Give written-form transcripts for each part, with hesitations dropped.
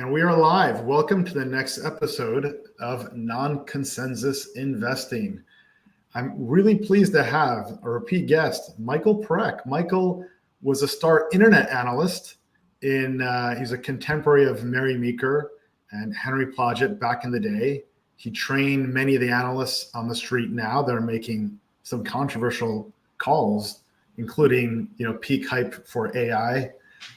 And we are live. Welcome to the next episode of Non-Consensus Investing. I'm really pleased to have a repeat guest, Michael Parekh. Michael was a star internet analyst he's a contemporary of Mary Meeker and Henry Plodgett back in the day. He trained many of the analysts on the street now that are making some controversial calls, including, peak hype for AI.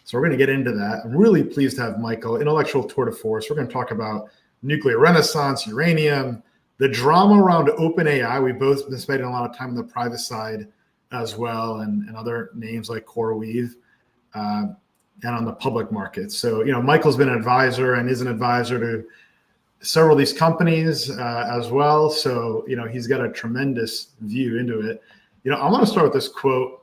So we're going to get into that. I'm really pleased to have Michael, intellectual tour de force. We're going to talk about nuclear renaissance, uranium, the drama around OpenAI. We've both been spending a lot of time on the private side as well, and other names like CoreWeave, and on the public market. So, Michael's been an advisor and is an advisor to several of these companies as well. So, he's got a tremendous view into it. I want to start with this quote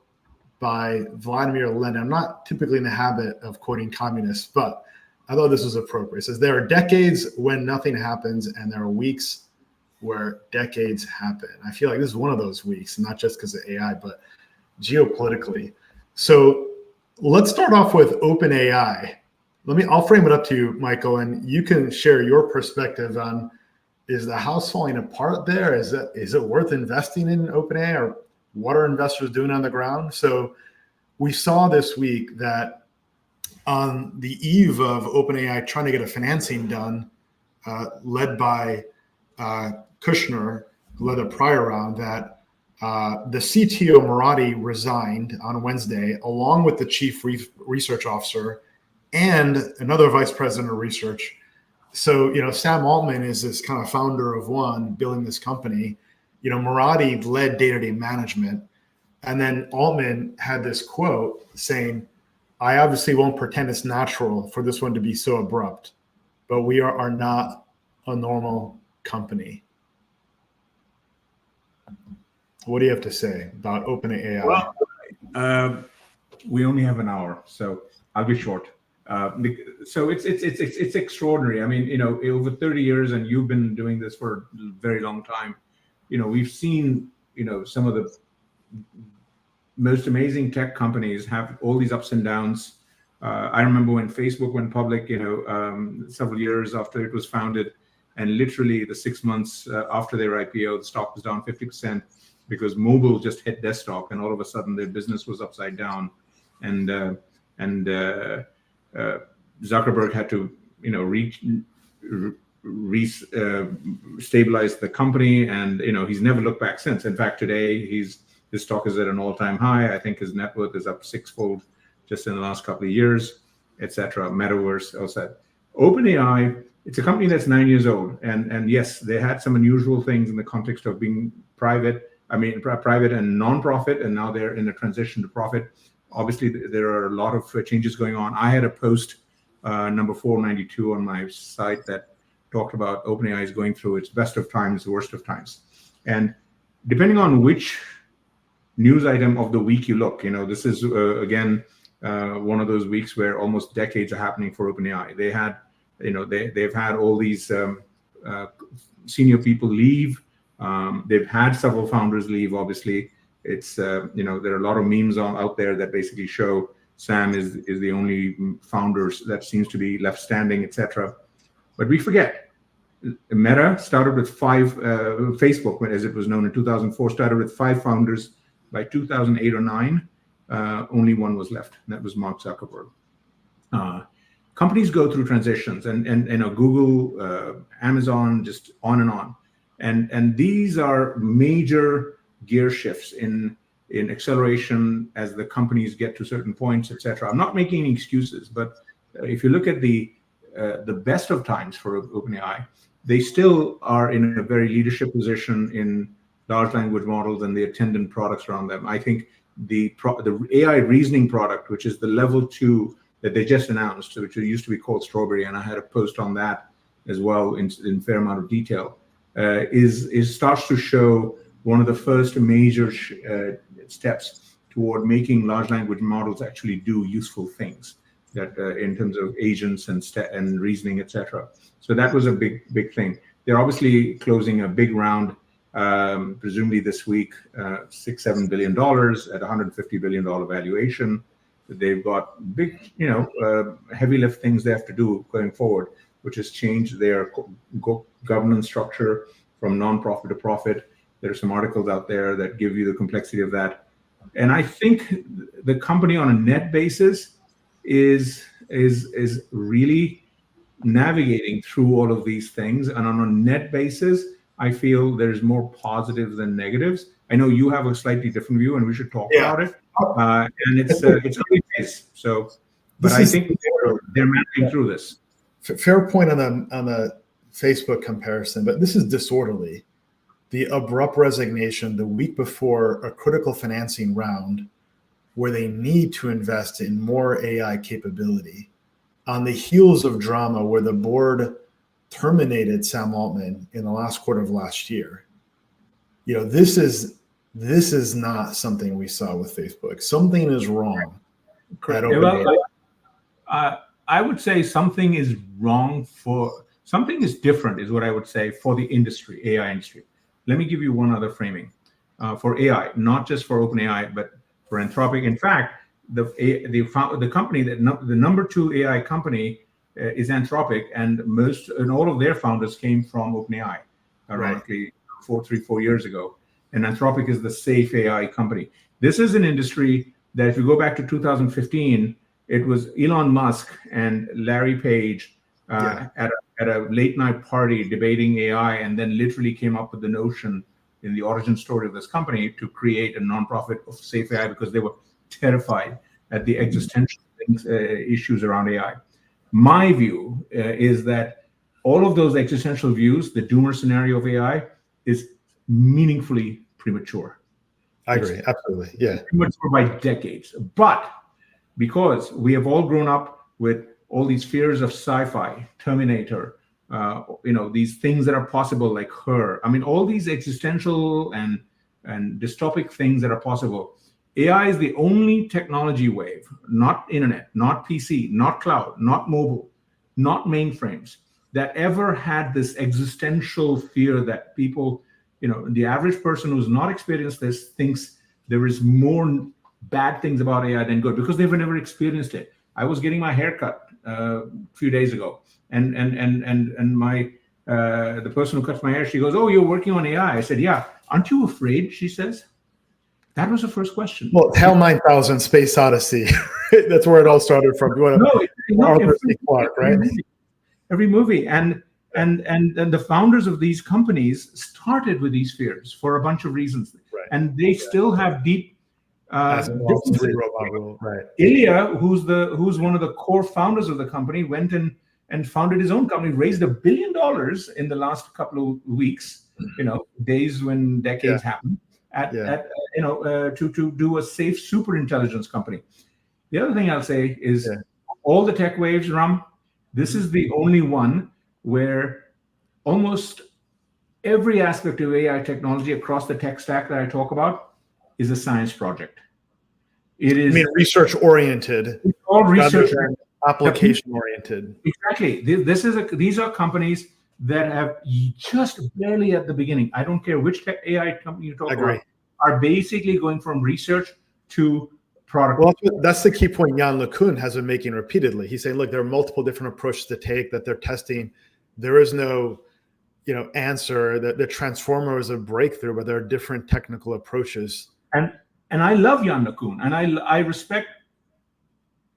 by Vladimir Lenin. I'm not typically in the habit of quoting communists, but I thought this was appropriate. It says, there are decades when nothing happens, and there are weeks where decades happen. I feel like this is one of those weeks, not just because of AI, but geopolitically. So let's start off with OpenAI. I'll frame it up to you, Michael, and you can share your perspective on, is the house falling apart there? Is it worth investing in OpenAI, or what are investors doing on the ground? So we saw this week that on the eve of OpenAI trying to get a financing done, led by Kushner, who led a prior round, that the CTO Marathi resigned on Wednesday, along with the chief research officer and another vice president of research. So, Sam Altman is this kind of founder of one, building this company. Marathi led day-to-day management. And then Altman had this quote saying, I obviously won't pretend it's natural for this one to be so abrupt, but we are not a normal company. What do you have to say about OpenAI? Well, we only have an hour, so I'll be short. So it's extraordinary. I mean, over 30 years, and you've been doing this for a very long time. We've seen, some of the most amazing tech companies have all these ups and downs. I remember when Facebook went public, several years after it was founded, and literally the 6 months after their IPO, the stock was down 50% because mobile just hit desktop, and all of a sudden their business was upside down, and Zuckerberg had to, stabilize the company, and he's never looked back since. In fact, today his stock is at an all-time high. I think his net worth is up sixfold just in the last couple of years, etc. Metaverse, also. OpenAI, it's a company that's 9 years old, and yes, they had some unusual things in the context of being private and non-profit, and now they're in a transition to profit. Obviously, there are a lot of changes going on. I had a post number 492 on my site that talked about OpenAI is going through its best of times, worst of times. And depending on which news item of the week you look, this is, again, one of those weeks where almost decades are happening for OpenAI. They had, they've had all these senior people leave. They've had several founders leave, obviously. It's, there are a lot of memes out there that basically show Sam is the only founder that seems to be left standing, etc. But we forget, Meta started with Facebook, as it was known in 2004, started with 5 founders. By 2008 or 9, only one was left, and that was Mark Zuckerberg. Companies go through transitions, and Google, Amazon, just on and on. And these are major gear shifts in acceleration as the companies get to certain points, etc. I'm not making any excuses, but if you look at the best of times for OpenAI, they still are in a very leadership position in large language models and the attendant products around them. I think the AI reasoning product, which is the level 2 that they just announced, which used to be called Strawberry, and I had a post on that as well in fair amount of detail, starts to show one of the first major steps toward making large language models actually do useful things, that in terms of agents and reasoning, etc. So that was a big thing. They're obviously closing a big round, presumably this week, $6-7 billion at $150 billion valuation. They've got big, heavy lift things they have to do going forward, which is change their governance structure from non-profit to profit. There are some articles out there that give you the complexity of that. And I think the company on a net basis is really navigating through all of these things. And on a net basis, I feel there's more positives than negatives. I know you have a slightly different view, and we should talk about it. And it's early days. So, but I think they're managing through this. Fair point on the Facebook comparison, but this is disorderly. The abrupt resignation the week before a critical financing round where they need to invest in more AI capability on the heels of drama where the board terminated Sam Altman in the last quarter of last year. This is not something we saw with Facebook. Something is wrong. I would say something is different is what I would say for the industry, AI industry. Let me give you one other framing for AI, not just for OpenAI, but for Anthropic. In fact, the company the number 2 AI company is Anthropic, and all of their founders came from OpenAI, ironically, 4 years ago. And Anthropic is the safe AI company. This is an industry that, if you go back to 2015, it was Elon Musk and Larry Page at a late night party debating AI, and then literally came up with the notion in the origin story of this company to create a nonprofit of safe AI because they were terrified at the existential issues around AI. My view is that all of those existential views, the doomer scenario of AI, is meaningfully premature. I agree, absolutely, yeah. Premature by decades. But because we have all grown up with all these fears of sci-fi, Terminator, these things that are possible, like Her. I mean, all these existential and dystopic things that are possible. AI is the only technology wave, not internet, not PC, not cloud, not mobile, not mainframes, that ever had this existential fear that people, the average person who's not experienced this thinks there is more bad things about AI than good because they've never experienced it. I was getting my hair cut a few days ago, and my the person who cuts my hair, she goes, "Oh, you're working on AI." I said, "Yeah." "Aren't you afraid?" she says. That was the first question. Well, HAL 9000, Space Odyssey. That's where it all started from. Arthur C. Clarke, right? Every movie. And the founders of these companies started with these fears for a bunch of reasons. Right. And they still have deep differences. Right. Ilya, who's one of the core founders of the company, went and founded his own company, raised $1 billion in the last couple of weeks, days when decades happen. To do a safe super intelligence company. The other thing I'll say is all the tech waves, Ram, this is the only one where almost every aspect of AI technology across the tech stack that I talk about is a science project. It is. I mean, research oriented. It's all research application oriented. Exactly. These are companies that have just barely at the beginning. I don't care which AI company you talk about, are basically going from research to product. Well, that's the key point Jan LeCun has been making repeatedly. He's saying, look, there are multiple different approaches to take that they're testing. There is no, answer. The transformer is a breakthrough, but there are different technical approaches. And I love Jan LeCun, and I respect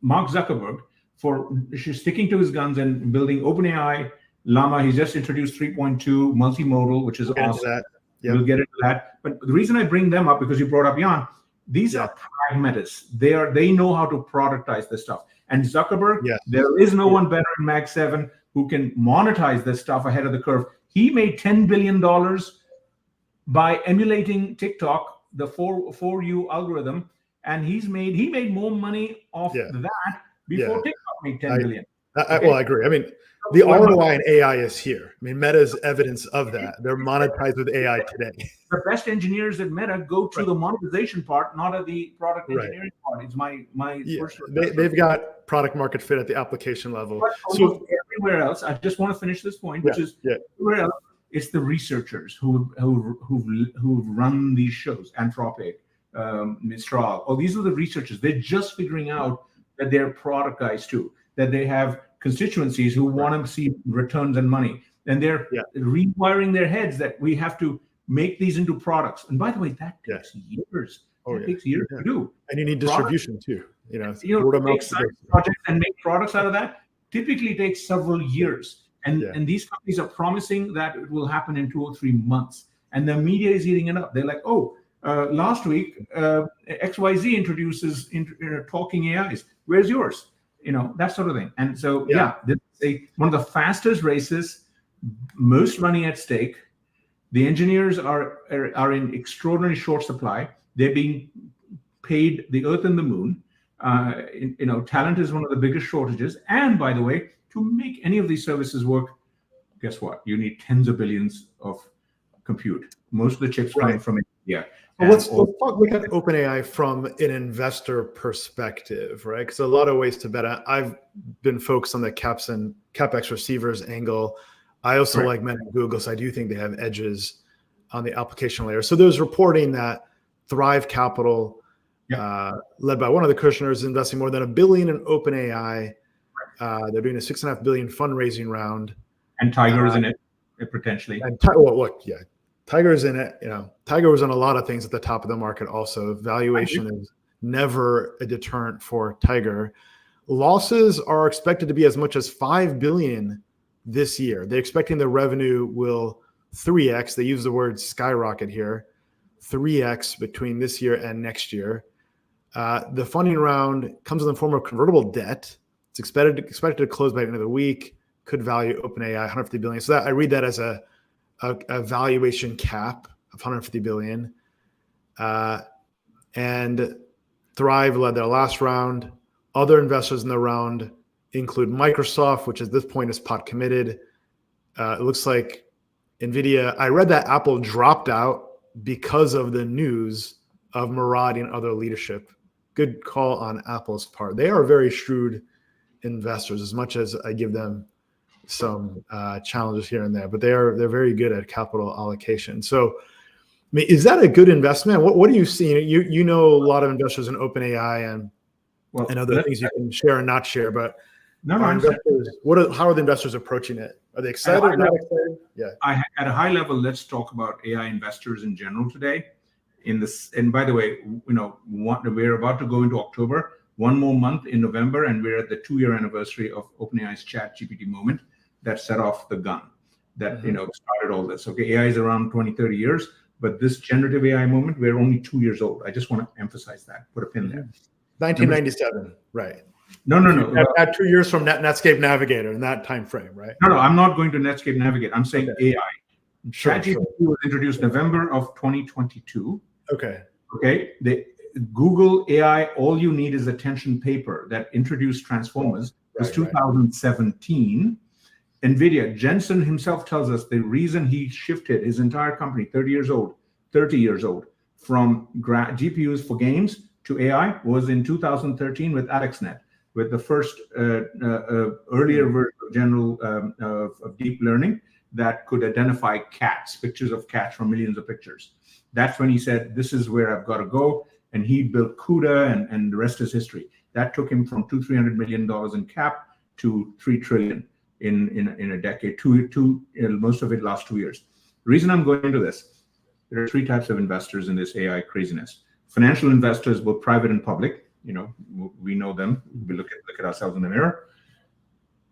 Mark Zuckerberg for sticking to his guns and building OpenAI, Llama. He's just introduced 3.2 multimodal, which is awesome. We'll get into that. But the reason I bring them up, because you brought up Jan, these are pragmatists. They know how to productize this stuff. And Zuckerberg, there is no one better in Mag 7 who can monetize this stuff ahead of the curve. He made $10 billion by emulating TikTok, the for you algorithm, and he made more money off that before TikTok made $10 billion. Well, I agree. I mean, the ROI in AI is here. I mean, Meta is evidence of that. They're monetized with AI today. The best engineers at Meta go to the monetization part, not at the product engineering part. It's my first. They've got product market fit at the application level. But so everywhere else, I just want to finish this point, which is everywhere else, it's the researchers who run these shows. Anthropic, Mistral. Oh, these are the researchers. They're just figuring out that they're product guys too, that they have constituencies who want to see returns and money. And they're rewiring their heads that we have to make these into products. And by the way, that takes years. It takes years to do. And you need distribution too. Take science projects and make products out of that typically takes several years. And these companies are promising that it will happen in 2 or 3 months. And the media is eating it up. They're like, last week, XYZ introduces talking AIs. Where's yours? That sort of thing. And so, this is one of the fastest races, most money at stake. The engineers are in extraordinary short supply. They're being paid the earth and the moon. Talent is one of the biggest shortages. And by the way, to make any of these services work, guess what? You need tens of billions of compute. Most of the chips coming from India. Well, let's look at OpenAI from an investor perspective, right? Because a lot of ways to bet. I've been focused on the CapEx receivers angle. I also like many Google, so I do think they have edges on the application layer. So there's reporting that Thrive Capital, led by one of the Kushners, is investing more than $1 billion in OpenAI. They're doing a $6.5 billion fundraising round. And Tiger is in it, potentially. And Tiger's in it. Tiger was on a lot of things at the top of the market also. Valuation is never a deterrent for Tiger. Losses are expected to be as much as $5 billion this year. They're expecting the revenue will 3x. They use the word skyrocket here. 3x between this year and next year. The funding round comes in the form of convertible debt. It's expected to close by the end of the week. Could value OpenAI $150 billion. So I read that as a valuation cap of $150 billion. And Thrive led their last round. Other investors in the round include Microsoft, which at this point is pot committed. It looks like NVIDIA. I read that Apple dropped out because of the news of Murad and other leadership. Good call on Apple's part. They are very shrewd investors, as much as I give them some challenges here and there, but they're very good at capital allocation. So, is that a good investment? What are you seeing? You know a lot of investors in OpenAI and other things you can share and not share, but how are the investors approaching it? Are they excited? Not excited? Yeah. At a high level, let's talk about AI investors in general today. And by the way, we're about to go into October. One more month in November, and we're at the 2-year anniversary of OpenAI's ChatGPT moment that set off the gun, that started all this. Okay, AI is around 20, 30 years, but this generative AI moment, we're only 2 years old. I just want to emphasize that. Put a pin there. 1997, right? No. At 2 years from ChatGPT Navigator in that time frame, right? No. I'm not going to ChatGPT Navigator. I'm saying AI. ChatGPT was introduced November of 2022. Okay. The Google AI, all you need is attention paper that introduced transformers was 2017. NVIDIA, Jensen himself tells us the reason he shifted his entire company, 30 years old, from GPUs for games to AI was in 2013 with AlexNet, with the first earlier version of general of deep learning that could identify cats, pictures of cats from millions of pictures. That's when he said, this is where I've got to go. And he built CUDA, and the rest is history. That took him from $200-300 million in cap to $3 trillion in a decade. Most of it last 2 years. The reason I'm going into this, there are 3 types of investors in this AI craziness. Financial investors, both private and public. We know them. We look at ourselves in the mirror.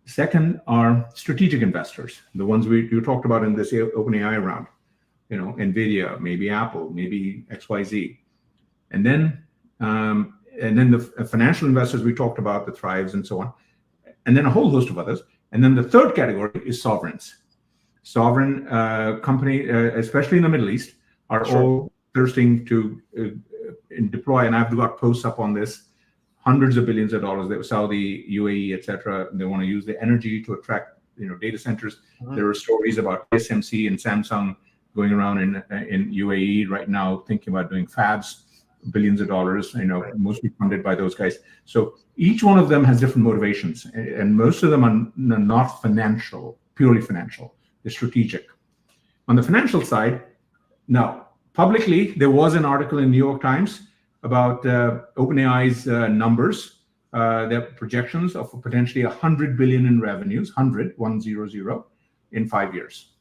Second are strategic investors, the ones you talked about in this OpenAI round. NVIDIA, maybe Apple, maybe XYZ. And then the financial investors we talked about, the Thrives and so on, and then a whole host of others. And then the third category is sovereigns. Sovereign company, especially in the Middle East, are all thirsting to deploy. And I've got posts up on this, hundreds of billions of dollars. Saudi, UAE, etc. They want to use the energy to attract data centers. There are stories about TSMC and Samsung going around in UAE right now thinking about doing fabs. Billions of dollars, mostly funded by those guys. So each one of them has different motivations, and most of them are not financial, purely financial. They're strategic. On the financial side, now publicly there was an article in New York Times about OpenAI's numbers, their projections of potentially 100 billion in revenues, 100 in 5 years.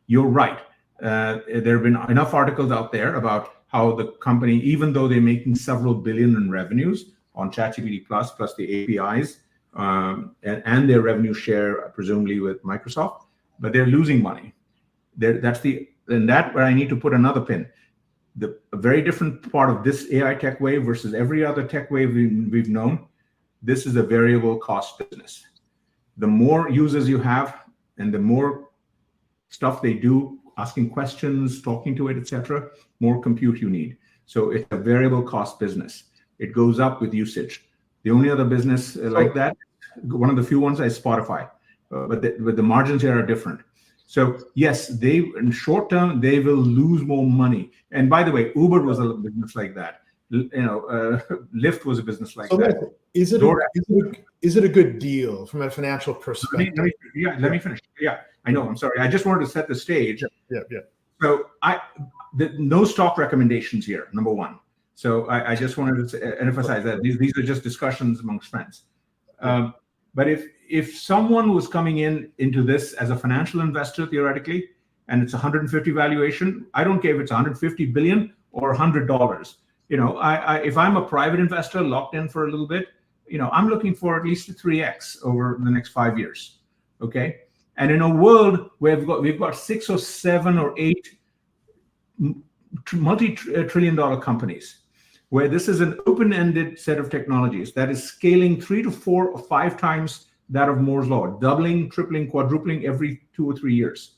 You're right. There have been enough articles out there about how the company, even though they're making several billion in revenues on ChatGPT plus the APIs and their revenue share, presumably with Microsoft, but they're losing money. That's where I need to put another pin. A very different part of this AI tech wave versus every other tech wave we've known. This is a variable cost business. The more users you have and the more stuff they do, asking questions, talking to it, etc., more compute you need. So it's a variable cost business. It goes up with usage. The only other business like that, one of the few ones, is Spotify, but the margins here are different. So yes, in short term they will lose more money. And by the way, Uber was a business like that. Lyft was a business like that. Is it a good deal from a financial perspective? Let me finish. Yeah, I know. I'm sorry. I just wanted to set the stage. Yeah. So no stock recommendations here. Number one. So I just wanted to emphasize that these are just discussions amongst friends. But if someone was coming into this as a financial investor theoretically, and it's 150 valuation, I don't care if it's 150 billion or $100. If I'm a private investor locked in for a little bit, I'm looking for at least a 3x over the next 5 years. Okay, and in a world where we've got 6 or 7 or 8 multi-trillion-dollar companies, where this is an open-ended set of technologies that is scaling 3 to 4 or 5 times that of Moore's law, doubling, tripling, quadrupling every 2 or 3 years.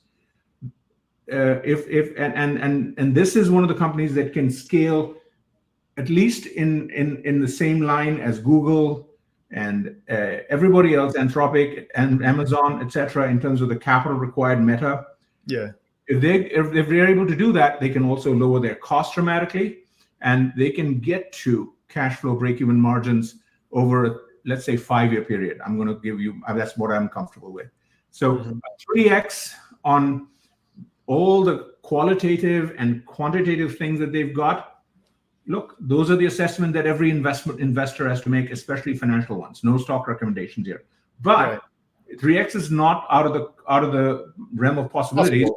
And this is one of the companies that can scale at least in the same line as Google and everybody else, Anthropic and Amazon, etc., in terms of the capital required. Meta. Yeah. If they're able to do that, they can also lower their costs dramatically, and they can get to cash flow break-even margins over, let's say, 5-year period. I'm going to give you, that's what I'm comfortable with. So 3x on all the qualitative and quantitative things that they've got. Look, those are the assessment that every investor has to make, especially financial ones. No stock recommendations here. But 3x is not out of the realm of possibilities.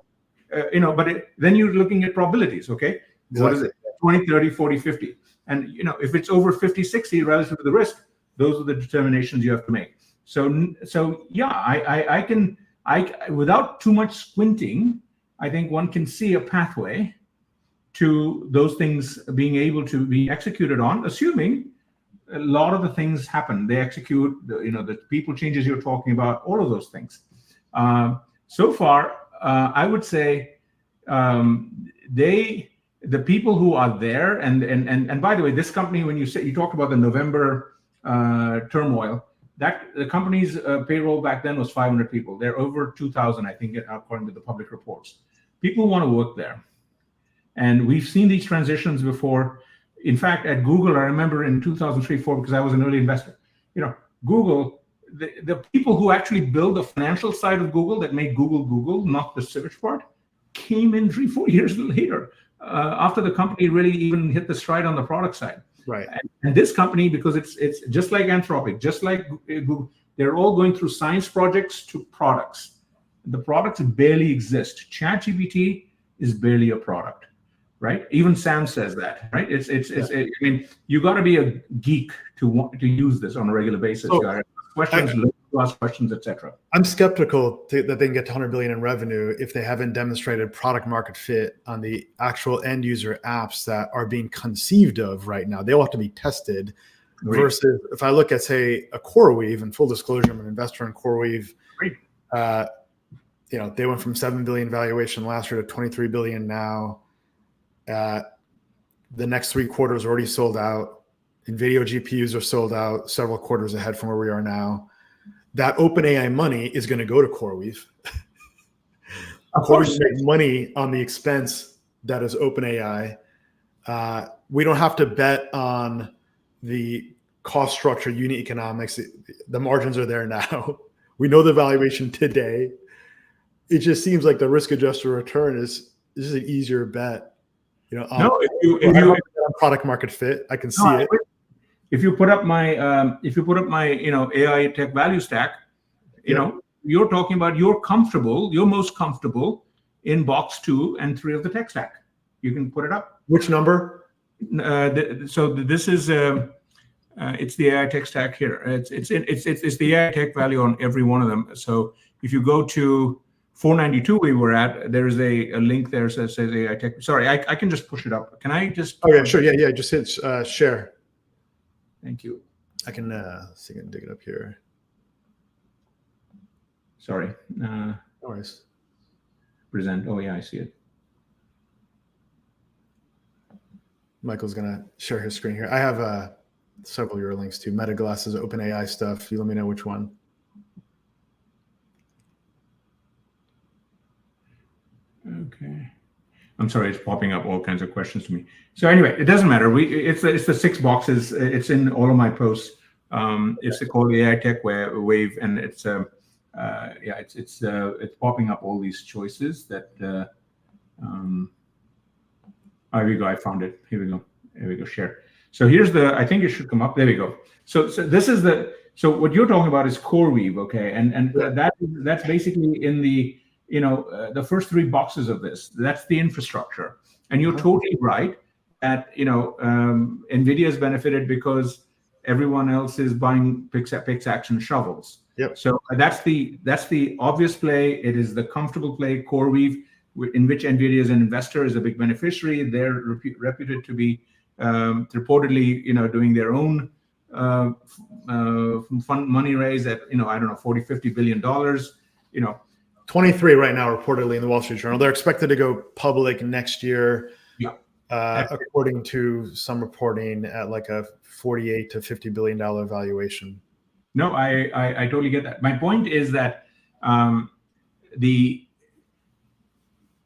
Then you're looking at probabilities, okay? Exactly. What is it? 20, 30, 40, 50. And if it's over 50, 60 relative to the risk, those are the determinations you have to make. So yeah, I can without too much squinting, I think one can see a pathway to those things being able to be executed on, assuming a lot of the things happen. They execute, the people changes you're talking about, all of those things. So far, I would say the people who are there, and by the way, this company, when you talked about the November turmoil, that the company's payroll back then was 500 people. They're over 2,000, I think, according to the public reports. People want to work there. And we've seen these transitions before. In fact, at Google, I remember in 2003-4, because I was an early investor, Google, the people who actually built the financial side of Google that made Google, not the search part, came in 3-4 years later, after the company really even hit the stride on the product side. Right. And this company, because it's just like Anthropic, just like Google, they're all going through science projects to products. The products barely exist. ChatGPT is barely a product. Right? Even Sam says that, right? I mean, you got to be a geek to want to use this on a regular basis. You got to ask questions, etc. I'm skeptical that they can get to 100 billion in revenue if they haven't demonstrated product market fit on the actual end user apps that are being conceived of right now. They all have to be tested. Great. Versus if I look at, say, a CoreWeave, and full disclosure, I'm an investor in CoreWeave. Great. They went from 7 billion valuation last year to 23 billion now. The next 3 quarters are already sold out. NVIDIA GPUs are sold out several quarters ahead from where we are now. That OpenAI money is going to go to CoreWeave. CoreWeave makes money on the expense that is OpenAI. We don't have to bet on the cost structure, unit economics. The margins are there now. We know the valuation today. It just seems like the risk-adjusted return is an easier bet. No, if you on product market fit. I can see it. If you put up my AI tech value stack, you're talking about you're most comfortable in box 2 and 3 of the tech stack. You can put it up. Which number? So this is it's the AI tech stack here. It's the AI tech value on every one of them. So if you go to 492 we were at, there's a link there that says AI tech. Sorry, I can just push it up. Can I just? Oh yeah, sure. Yeah. Just hit share. Thank you. I can see if I can dig it up here. Sorry. No worries. Present. Oh yeah, I see it. Michael's gonna share his screen here. I have several of your links to Meta Glasses, OpenAI stuff. You let me know which one. Okay. I'm sorry, it's popping up all kinds of questions to me. So anyway, it doesn't matter. It's the 6 boxes. It's in all of my posts. It's called AI Tech Wave, and it's it's popping up all these choices that. Here we go. I found it. Here we go. Share. So here's I think it should come up. There we go. So this is so what you're talking about is CoreWeave, okay? And that's basically in the the first 3 boxes of this. That's the infrastructure. And you're totally right that NVIDIA has benefited because everyone else is buying pickaxe and shovels. Yep. So that's the obvious play. It is the comfortable play. CoreWeave, in which NVIDIA as an investor is a big beneficiary. They're reputed to be reportedly, doing their own fund money raise at, I don't know, $40-50 billion. 23 right now, reportedly in the Wall Street Journal. They're expected to go public next year. Yeah. According to some reporting, at like a $48 to $50 billion valuation. No, I totally get that. My point is that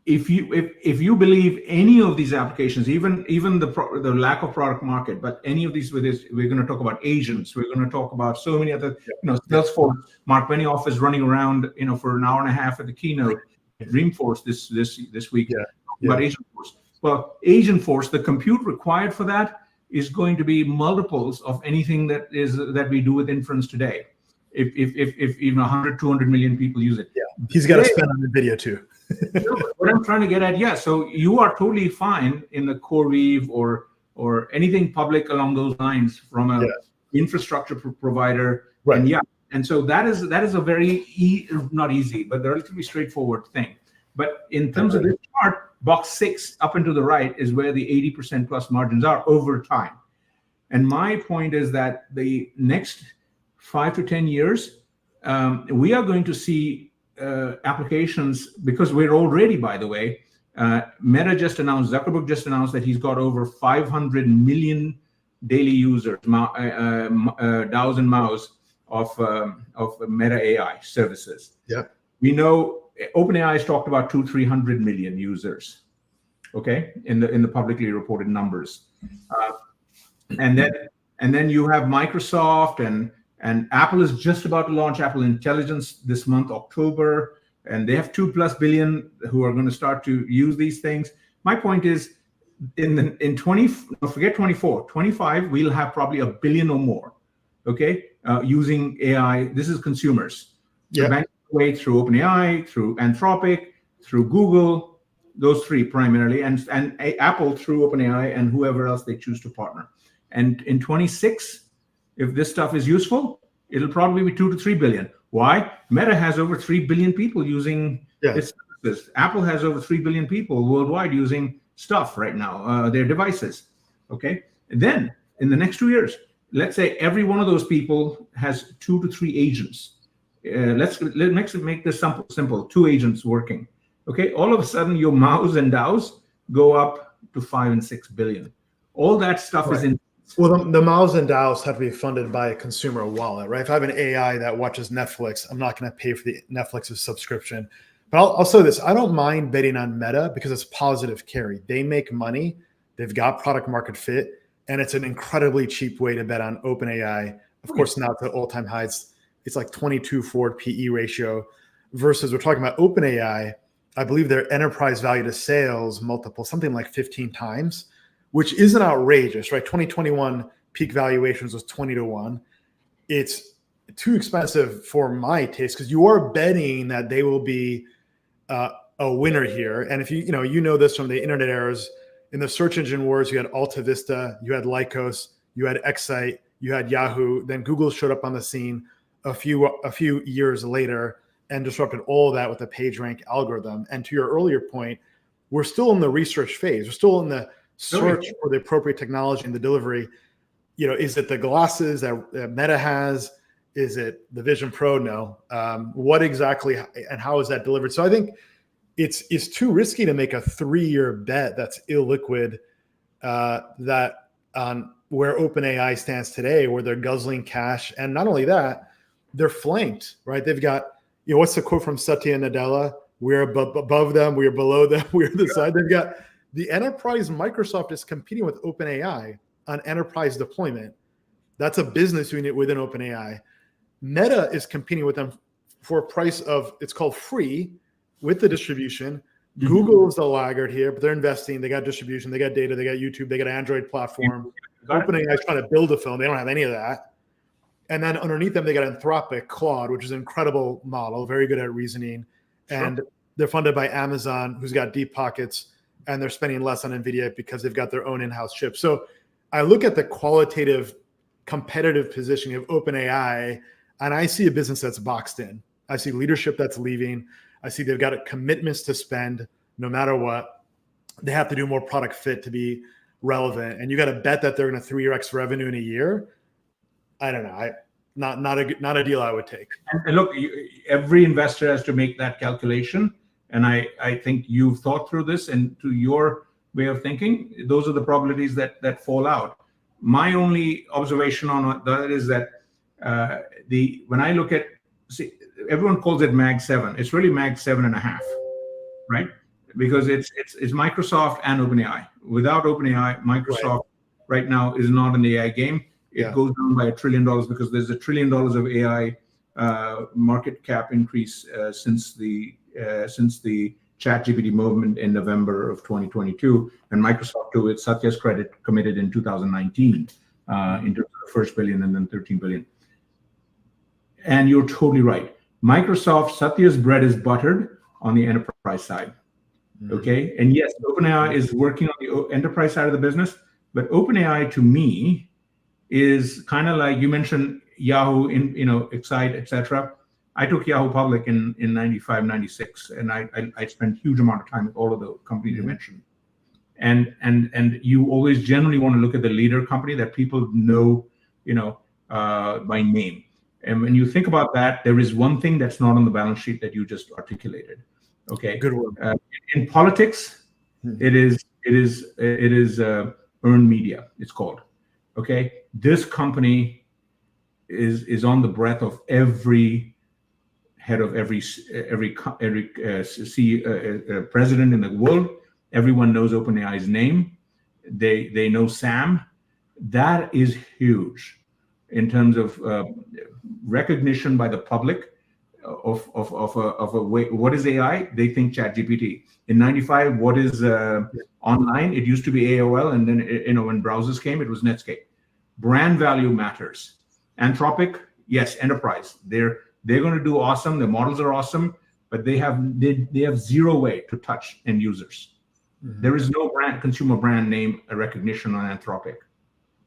if you believe any of these applications, even the lack of product market, but any of these, we're going to talk about agents, we're going to talk about so many other, Salesforce. Mark Benioff is running around, for an hour and a half at the keynote at Dreamforce this week about Agentforce. Well, Agentforce, the compute required for that is going to be multiples of anything that we do with inference today. If even 100, 200 million people use it. Yeah, he's got to spend on the video too. What I'm trying to get at, so you are totally fine in the CoreWeave or anything public along those lines from a infrastructure provider, right? And so that is a very not easy, but a relatively straightforward thing. But in terms of this chart, box 6 up and to the right is where the 80% plus margins are over time. And my point is that the next 5 to 10 years, we are going to see applications, because we're already, by the way, Meta just announced, Zuckerberg just announced that he's got over 500 million daily users, DAOs and MAOs of Meta AI services. Yeah, we know OpenAI has talked about 200-300 million users, okay, in the publicly reported numbers, and then you have Microsoft and Apple is just about to launch Apple Intelligence this month, October, and they have 2+ billion who are going to start to use these things. My point is, forget 24, 25, we'll have probably 1 billion or more, okay, using AI. This is consumers. Yeah. Way through OpenAI, through Anthropic, through Google, those 3 primarily, and Apple through OpenAI and whoever else they choose to partner. And in 26, if this stuff is useful, it'll probably be 2 to 3 billion. Why? Meta has over 3 billion people using its services. Apple has over 3 billion people worldwide using stuff right now, their devices. Okay. And then in the next 2 years, let's say every one of those people has 2 to 3 agents. Let's make this simple. 2 agents working. Okay. All of a sudden, your MAOs and DAOs go up to 5 and 6 billion. All that stuff is in. Well, the MAOs and DAOs have to be funded by a consumer wallet, right? If I have an AI that watches Netflix, I'm not going to pay for the Netflix's subscription. But I'll say this: I don't mind betting on Meta because it's positive carry. They make money, they've got product market fit, and it's an incredibly cheap way to bet on OpenAI. Of course, now to all-time highs, it's like 22 forward PE ratio. Versus we're talking about OpenAI. I believe their enterprise value to sales multiple something like 15 times. which isn't outrageous, right? 2021 peak valuations was 20-1. It's too expensive for my taste because you are betting that they will be a winner here. And if you know this from the internet eras, in the search engine wars, you had Alta Vista, you had Lycos, you had Excite, you had Yahoo. Then Google showed up on the scene a few years later and disrupted all of that with the PageRank algorithm. And to your earlier point, we're still in the research phase. We're still in the search for the appropriate technology and the delivery. Is it the glasses that Meta has? Is it the Vision Pro? No. What exactly and how is that delivered? So I think it's too risky to make a 3-year bet that's illiquid, that on where OpenAI stands today, where they're guzzling cash. And not only that, they're flanked, right? They've got, what's the quote from Satya Nadella? We're above them, we're below them, we're the side. They've got the enterprise. Microsoft is competing with OpenAI on enterprise deployment. That's a business unit within OpenAI. Meta is competing with them for a price of, it's called free with the distribution. Mm-hmm. Google is the laggard here, but they're investing. They got distribution, they got data, they got YouTube, they got an Android platform. OpenAI is trying to build a film. They don't have any of that. And then underneath them, they got Anthropic, Claude, which is an incredible model, very good at reasoning. Sure. And they're funded by Amazon, who's got deep pockets, and they're spending less on NVIDIA because they've got their own in-house chips. So I look at the qualitative competitive positioning of OpenAI, and I see a business that's boxed in. I see leadership that's leaving. I see they've got commitments to spend no matter what. They have to do more product fit to be relevant. And you got to bet that they're going to 3x revenue in a year. I don't know. Not a deal I would take. And look, every investor has to make that calculation. And I think you've thought through this, and to your way of thinking, those are the probabilities that fall out. My only observation on that is that when I look at, everyone calls it Mag 7. It's really Mag 7.5, right? Because it's Microsoft and OpenAI. Without OpenAI, Microsoft right now is not in the AI game. It goes down by $1 trillion because there's $1 trillion of AI market cap increase since the ChatGPT movement in November of 2022, and Microsoft, to its Satya's credit, committed in 2019 into the first billion and then 13 billion. And you're totally right. Microsoft, Satya's bread is buttered on the enterprise side. Okay, and yes, OpenAI is working on the enterprise side of the business, but OpenAI to me is kind of like you mentioned Yahoo, Excite, etc. I took Yahoo public in 95, 96, and I spent a huge amount of time with all of the companies you mentioned. And you always generally want to look at the leader company that people know, by name. And when you think about that, there is one thing that's not on the balance sheet that you just articulated. Okay. Good one. In politics, it is earned media. It's called. Okay. This company is on the breath of every head of every president in the world. Everyone knows OpenAI's name. They know Sam. That is huge in terms of recognition by the public of a way. What is AI? They think ChatGPT. In 95, what is online? It used to be AOL, and then when browsers came, it was Netscape. Brand value matters. Anthropic, yes, enterprise. They're going to do awesome. The models are awesome, but they have zero way to touch end users. Mm-hmm. There is no consumer brand name recognition on Anthropic.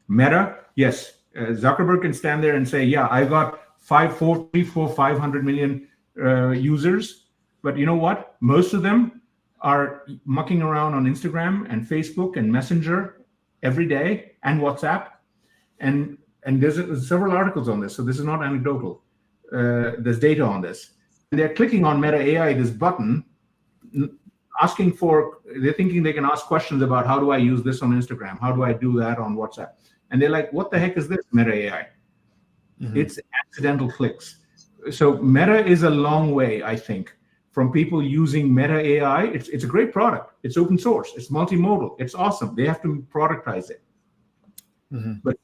Meta, yes, Zuckerberg can stand there and say, yeah, I got 500 million users, but you know what? Most of them are mucking around on Instagram and Facebook and Messenger every day and WhatsApp, and there's several articles on this, so this is not anecdotal. There's data on this. And they're clicking on Meta AI, this button, they're thinking they can ask questions about how do I use this on Instagram? How do I do that on WhatsApp? And they're like, what the heck is this Meta AI? Mm-hmm. It's accidental clicks. So Meta is a long way, I think, from people using Meta AI. It's a great product. It's open source. It's multimodal. It's awesome. They have to productize it. Mm-hmm. But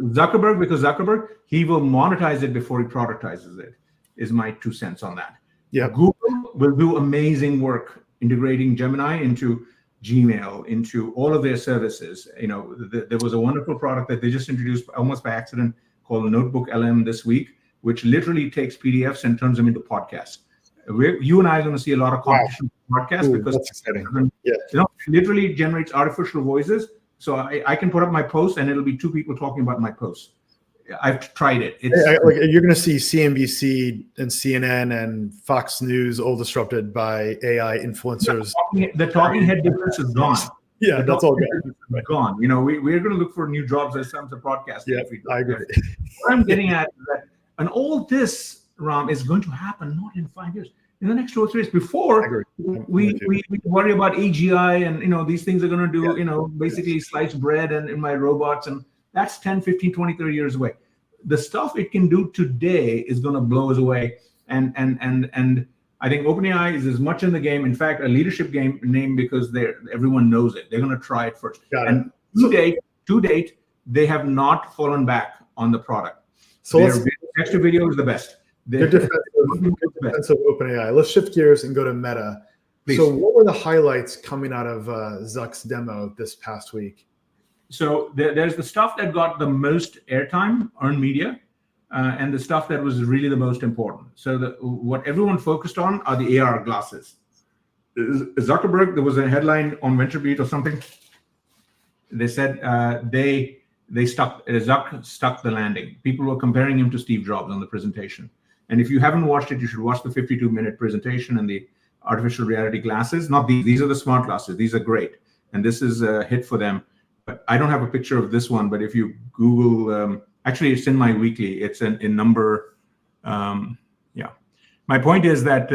Zuckerberg, he will monetize it before he productizes it, is my 2 cents on that. Yeah. Google will do amazing work integrating Gemini into Gmail, into all of their services. There was a wonderful product that they just introduced almost by accident called Notebook LM this week, which literally takes PDFs and turns them into podcasts. You and I are going to see a lot of competition with podcasts because that's exciting. Yeah. Literally generates artificial voices. So I can put up my post and it'll be two people talking about my post. I've tried it. You're going to see CNBC and CNN and Fox News all disrupted by AI influencers. The talking head business is gone. Yeah, that's all gone. We're going to look for new jobs as terms of podcasting. Yeah, I agree. What I'm getting at is that, and all this, Ram, is going to happen not in 5 years, in the next 2 or 3 years. Before we worry about AGI and these things are going to do basically slice bread and in my robots, and that's 10, 15, 20, 30 years away. The stuff it can do today is going to blow us away. And I think OpenAI is as much in the game, in fact, a leadership name because everyone knows it. They're going to try it first. To date, they have not fallen back on the product. So their text to video is the best. Good defense of OpenAI. Let's shift gears and go to Meta. Please. So what were the highlights coming out of Zuck's demo this past week? So there's the stuff that got the most airtime, earned media, and the stuff that was really the most important. So what everyone focused on are the AR glasses. Zuckerberg, there was a headline on VentureBeat or something. They said Zuck stuck the landing. People were comparing him to Steve Jobs on the presentation. And if you haven't watched it, you should watch the 52-minute presentation and the artificial reality glasses. Not these are the smart glasses. These are great. And this is a hit for them. But I don't have a picture of this one, but if you Google, actually it's in my weekly, it's in number, My point is that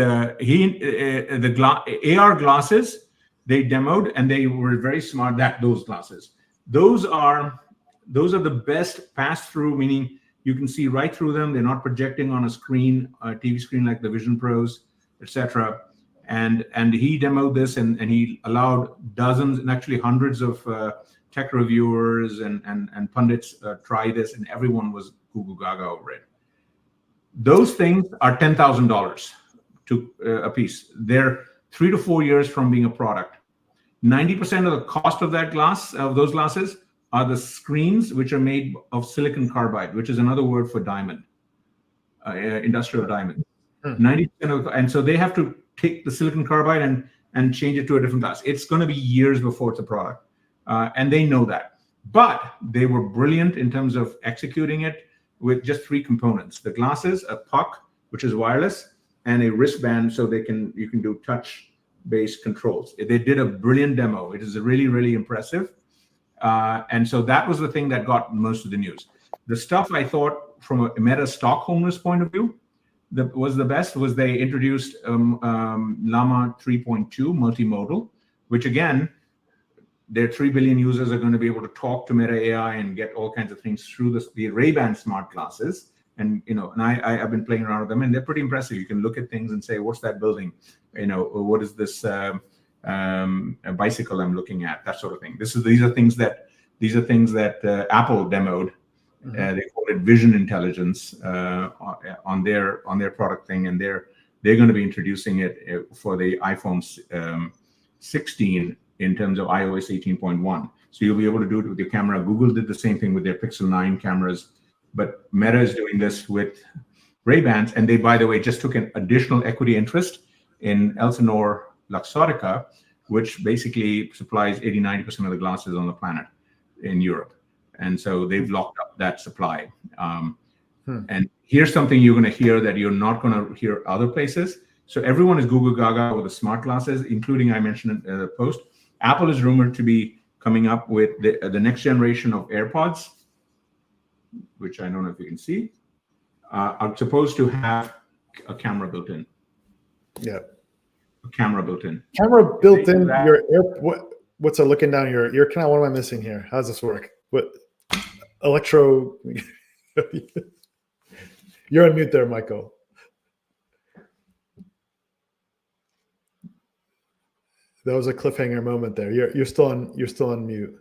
AR glasses, they demoed and they were very smart, those glasses. Those are the best pass-through, meaning you can see right through them. They're not projecting on a screen, a TV screen like the Vision Pros, etc. And he demoed this and he allowed dozens and actually hundreds of tech reviewers and pundits try this, and everyone was Google Gaga over it. Those things are $10,000 to a piece. They're 3 to 4 years from being a product. 90% of the cost of those glasses are the screens, which are made of silicon carbide, which is another word for diamond, industrial diamond. 90% and so they have to take the silicon carbide and change it to a different glass. It's going to be years before it's a product. And they know that. But they were brilliant in terms of executing it with just 3 components: the glasses, a puck, which is wireless, and a wristband so you can do touch-based controls. They did a brilliant demo. It is really, really impressive. And so that was the thing that got most of the news. The stuff I thought from a Meta stockholder's point of view was the best was they introduced Llama 3.2 multimodal, which again, their 3 billion users are going to be able to talk to Meta AI and get all kinds of things through the Ray-Ban smart glasses. And I've been playing around with them, and they're pretty impressive. You can look at things and say, "What's that building? What is this a bicycle I'm looking at?" That sort of thing. These are things that Apple demoed. They call it vision intelligence on their product thing, and they're going to be introducing it for the iPhone 16. In terms of iOS 18.1. So you'll be able to do it with your camera. Google did the same thing with their Pixel 9 cameras, but Meta is doing this with Ray-Bans. And they, by the way, just took an additional equity interest in Elsinore Luxottica, which basically supplies 80-90% of the glasses on the planet in Europe. And so they've locked up that supply. And here's something you're going to hear that you're not going to hear other places. So everyone is Google Gaga with the smart glasses, including, I mentioned in the post, Apple is rumored to be coming up with the next generation of AirPods, which I don't know if you can see, are supposed to have a camera built in. Yeah. A camera built in. Camera built in your ear. What's it looking down your ear canal? What am I missing here? How does this work? What electro? You're on mute there, Michael. That was a cliffhanger moment there. You're still on mute.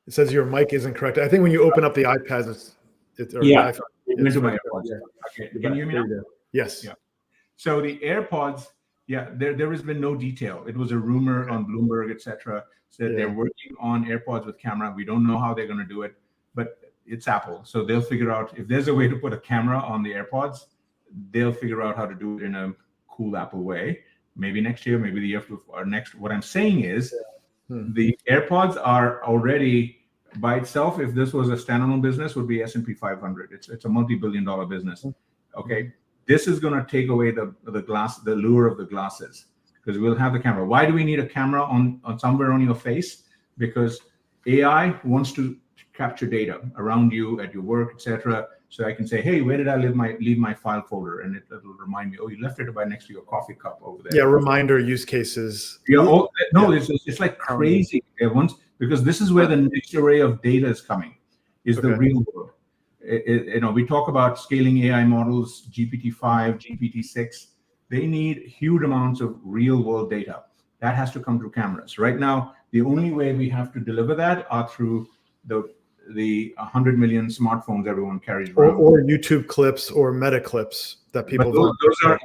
It says your mic isn't correct. I think when you open up the iPad, yeah. Okay. Can you hear me now? Yes. Yeah. So the AirPods, there has been no detail. It was a rumor on Bloomberg, etc. Said they're working on AirPods with camera. We don't know how they're going to do it, but it's Apple, so they'll figure out if there's a way to put a camera on the AirPods. They'll figure out how to do it in a cool Apple way. Maybe next year, maybe the year or next. What I'm saying is, the AirPods are already by itself. If this was a standalone business, would be S&P 500. It's a multi-billion-dollar business. Okay. This is going to take away the lure of the glasses, because we'll have the camera. Why do we need a camera on somewhere on your face? Because AI wants to capture data around you at your work, etc. So I can say, hey, where did I leave my file folder? And it'll remind me, oh, you left it right next to your coffee cup over there. Yeah, reminder use cases. Yeah. It's like crazy. Because this is where the next array of data is coming, is the real world. We talk about scaling AI models, GPT-5, GPT-6. They need huge amounts of real world data. That has to come through cameras. Right now, the only way we have to deliver that are through the 100 million smartphones everyone carries around. Or YouTube clips or meta clips that people. But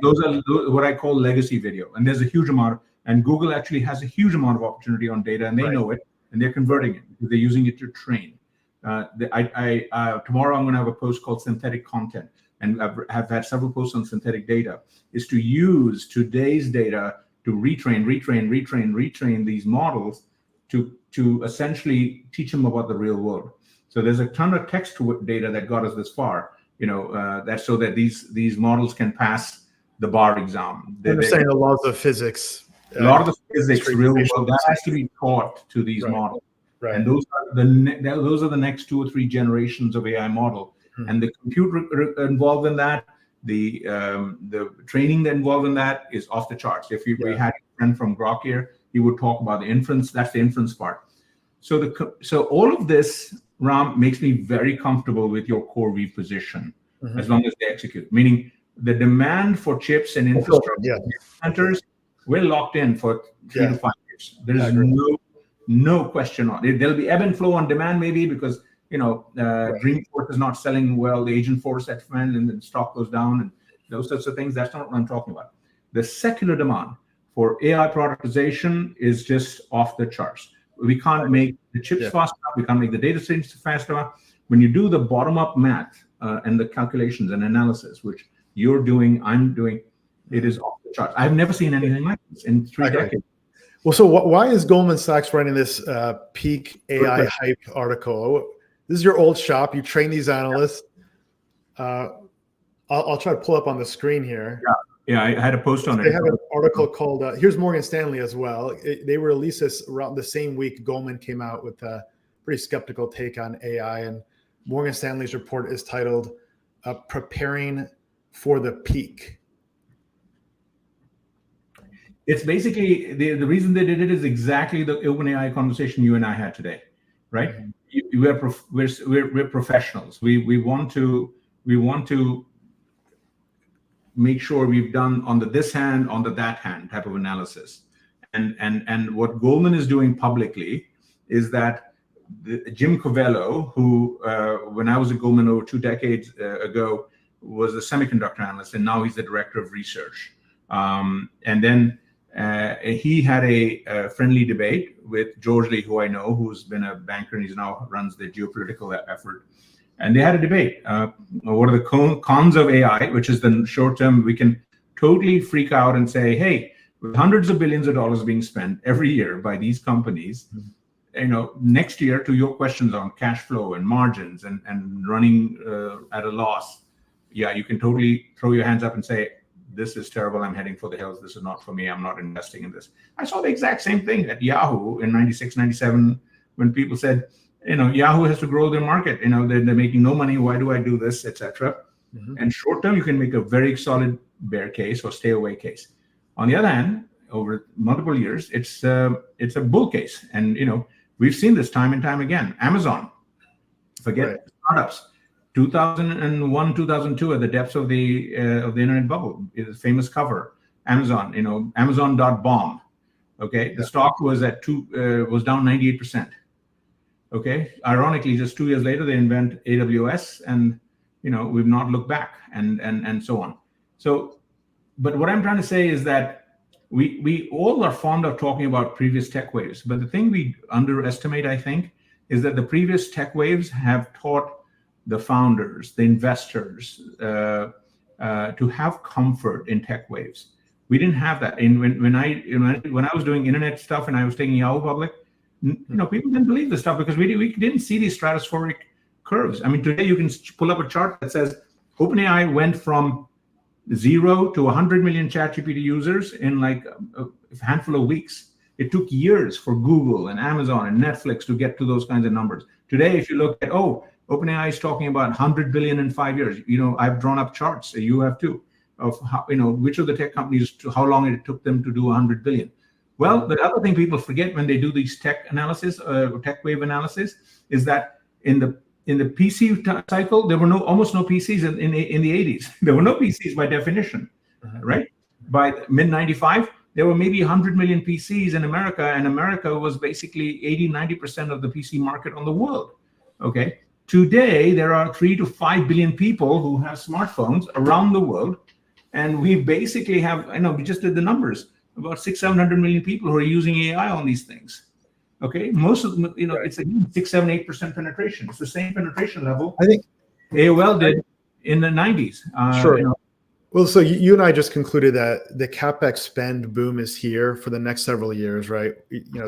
those are what I call legacy video. And there's a huge amount. And Google actually has a huge amount of opportunity on data, and they know it, and they're converting it because they're using it to train. Tomorrow I'm going to have a post called synthetic content, and have had several posts on synthetic data, is to use today's data to retrain these models to essentially teach them about the real world. So there's a ton of text data that got us this far, that's so that these models can pass the bar exam. They're saying the laws of physics. A lot of the physics, real world, that has to be taught to these models. Right. And those are the next 2 or 3 generations of AI model, and the compute involved in that, the training that involved in that is off the charts. If we had a friend from Grok here, he would talk about the inference. That's the inference part. So all of this, Ram, makes me very comfortable with your CoreWeave position, as long as they execute. Meaning the demand for chips and infrastructure centers, we're locked in for 3 to 5 years. There's no question on it. There'll be ebb and flow on demand, maybe because Dreamforce is not selling well, the Agentforce at friend, and the stock goes down, and those sorts of things. That's not what I'm talking about. The secular demand for AI productization is just off the charts. We can't make the chips fast enough. We can't make the data streams fast enough. When you do the bottom-up math and the calculations and analysis, which you're doing, I'm doing, it is off the charts. I've never seen anything like this in 3 decades. Well, so why is Goldman Sachs writing this peak AI hype article? This is your old shop. You train these analysts. I'll try to pull up on the screen here. Yeah, I had a post on it. They have an article called, here's Morgan Stanley as well. They released this around the same week. Goldman came out with a pretty skeptical take on AI. And Morgan Stanley's report is titled, Preparing for the Peak. It's basically, the reason they did it is exactly the OpenAI conversation you and I had today, right? We're professionals. We want to make sure we've done on the this hand, on the that hand type of analysis. And what Goldman is doing publicly is that Jim Covello, who when I was at Goldman over 2 decades ago, was a semiconductor analyst, and now he's the director of research. And then he had a friendly debate with George Lee, who I know, who's been a banker, and he now runs the geopolitical effort. And they had a debate. What are the cons of AI, which is the short term? We can totally freak out and say, hey, with hundreds of billions of dollars being spent every year by these companies, next year, to your questions on cash flow and margins and running at a loss, you can totally throw your hands up and say, this is terrible. I'm heading for the hills. This is not for me. I'm not investing in this. I saw the exact same thing at Yahoo in 96, 97, when people said, Yahoo has to grow their market. They're making no money. Why do I do this, etc. And short term, you can make a very solid bear case or stay away case. On the other hand, over multiple years, it's a bull case. And we've seen this time and time again. Amazon, forget startups. 2001, 2002, at the depths of the internet bubble, is a famous cover. Amazon, Amazon.bomb. Okay, the stock was was down 98%. Okay, ironically, just 2 years later, they invent AWS, and we've not looked back, and so on. So, but what I'm trying to say is that we all are fond of talking about previous tech waves, but the thing we underestimate, I think, is that the previous tech waves have taught the founders, the investors, to have comfort in tech waves. We didn't have that. And when I was doing internet stuff and I was taking Yahoo public, people didn't believe this stuff because we didn't see these stratospheric curves. I mean, today you can pull up a chart that says OpenAI went from 0 to 100 million ChatGPT users in like a handful of weeks. It took years for Google and Amazon and Netflix to get to those kinds of numbers. Today, if you look at, OpenAI is talking about 100 billion in 5 years. I've drawn up charts, you have too, of how, which of the tech companies, how long it took them to do 100 billion. Well, the other thing people forget when they do these tech analysis, tech wave analysis, is that in the PC cycle, there were almost no PCs in the 80s. There were no PCs by definition, right? By mid-95, there were maybe 100 million PCs in America, and America was basically 80-90% of the PC market on the world, okay? Today, there are 3 to 5 billion people who have smartphones around the world, and we basically have, we just did the numbers, about 600-700 million people who are using AI on these things. Okay, most of them, right. It's 6-8% penetration. It's the same penetration level I think AOL did in the 90s. Sure. Well, so you and I just concluded that the CapEx spend boom is here for the next several years, right?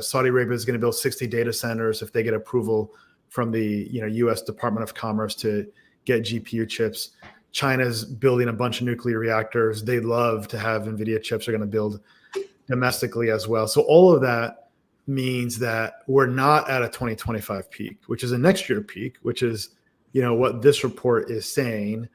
Saudi Arabia is going to build 60 data centers if they get approval from the U.S. Department of Commerce to get GPU chips. China's building a bunch of nuclear reactors. They love to have NVIDIA chips. They're going to build domestically as well. So all of that means that we're not at a 2025 peak, which is a next year peak, which is, what this report is saying.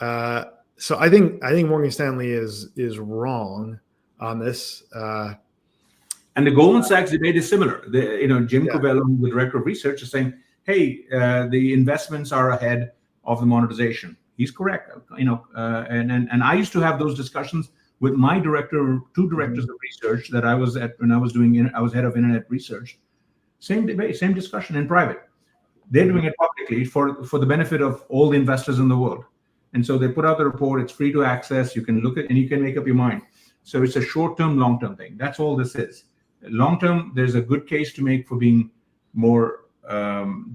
So I think Morgan Stanley is wrong on this. And the Goldman Sachs debate is similar. Jim Covello, the director of research, is saying, hey, the investments are ahead of the monetization. He's correct. And I used to have those discussions with my two directors of research that I was at when I was head of internet research. Same debate, same discussion in private. They're doing it publicly for the benefit of all the investors in the world. And so they put out the report. It's free to access. You can look at and you can make up your mind. So it's a short-term, long-term thing. That's all this is. Long-term, there's a good case to make for being more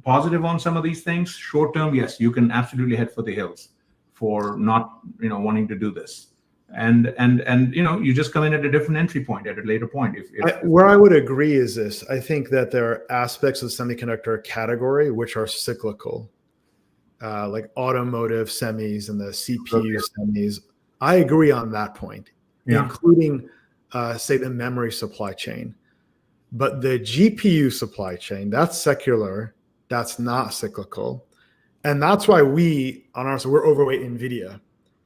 positive on some of these things. Short-term, yes, you can absolutely head for the hills for not wanting to do this. And you just come in at a different entry point at a later point. Where I would agree is this: I think that there are aspects of the semiconductor category which are cyclical, like automotive semis and the CPU semis. I agree on that point, including say the memory supply chain. But the GPU supply chain, that's secular, that's not cyclical, and that's why we're overweight NVIDIA.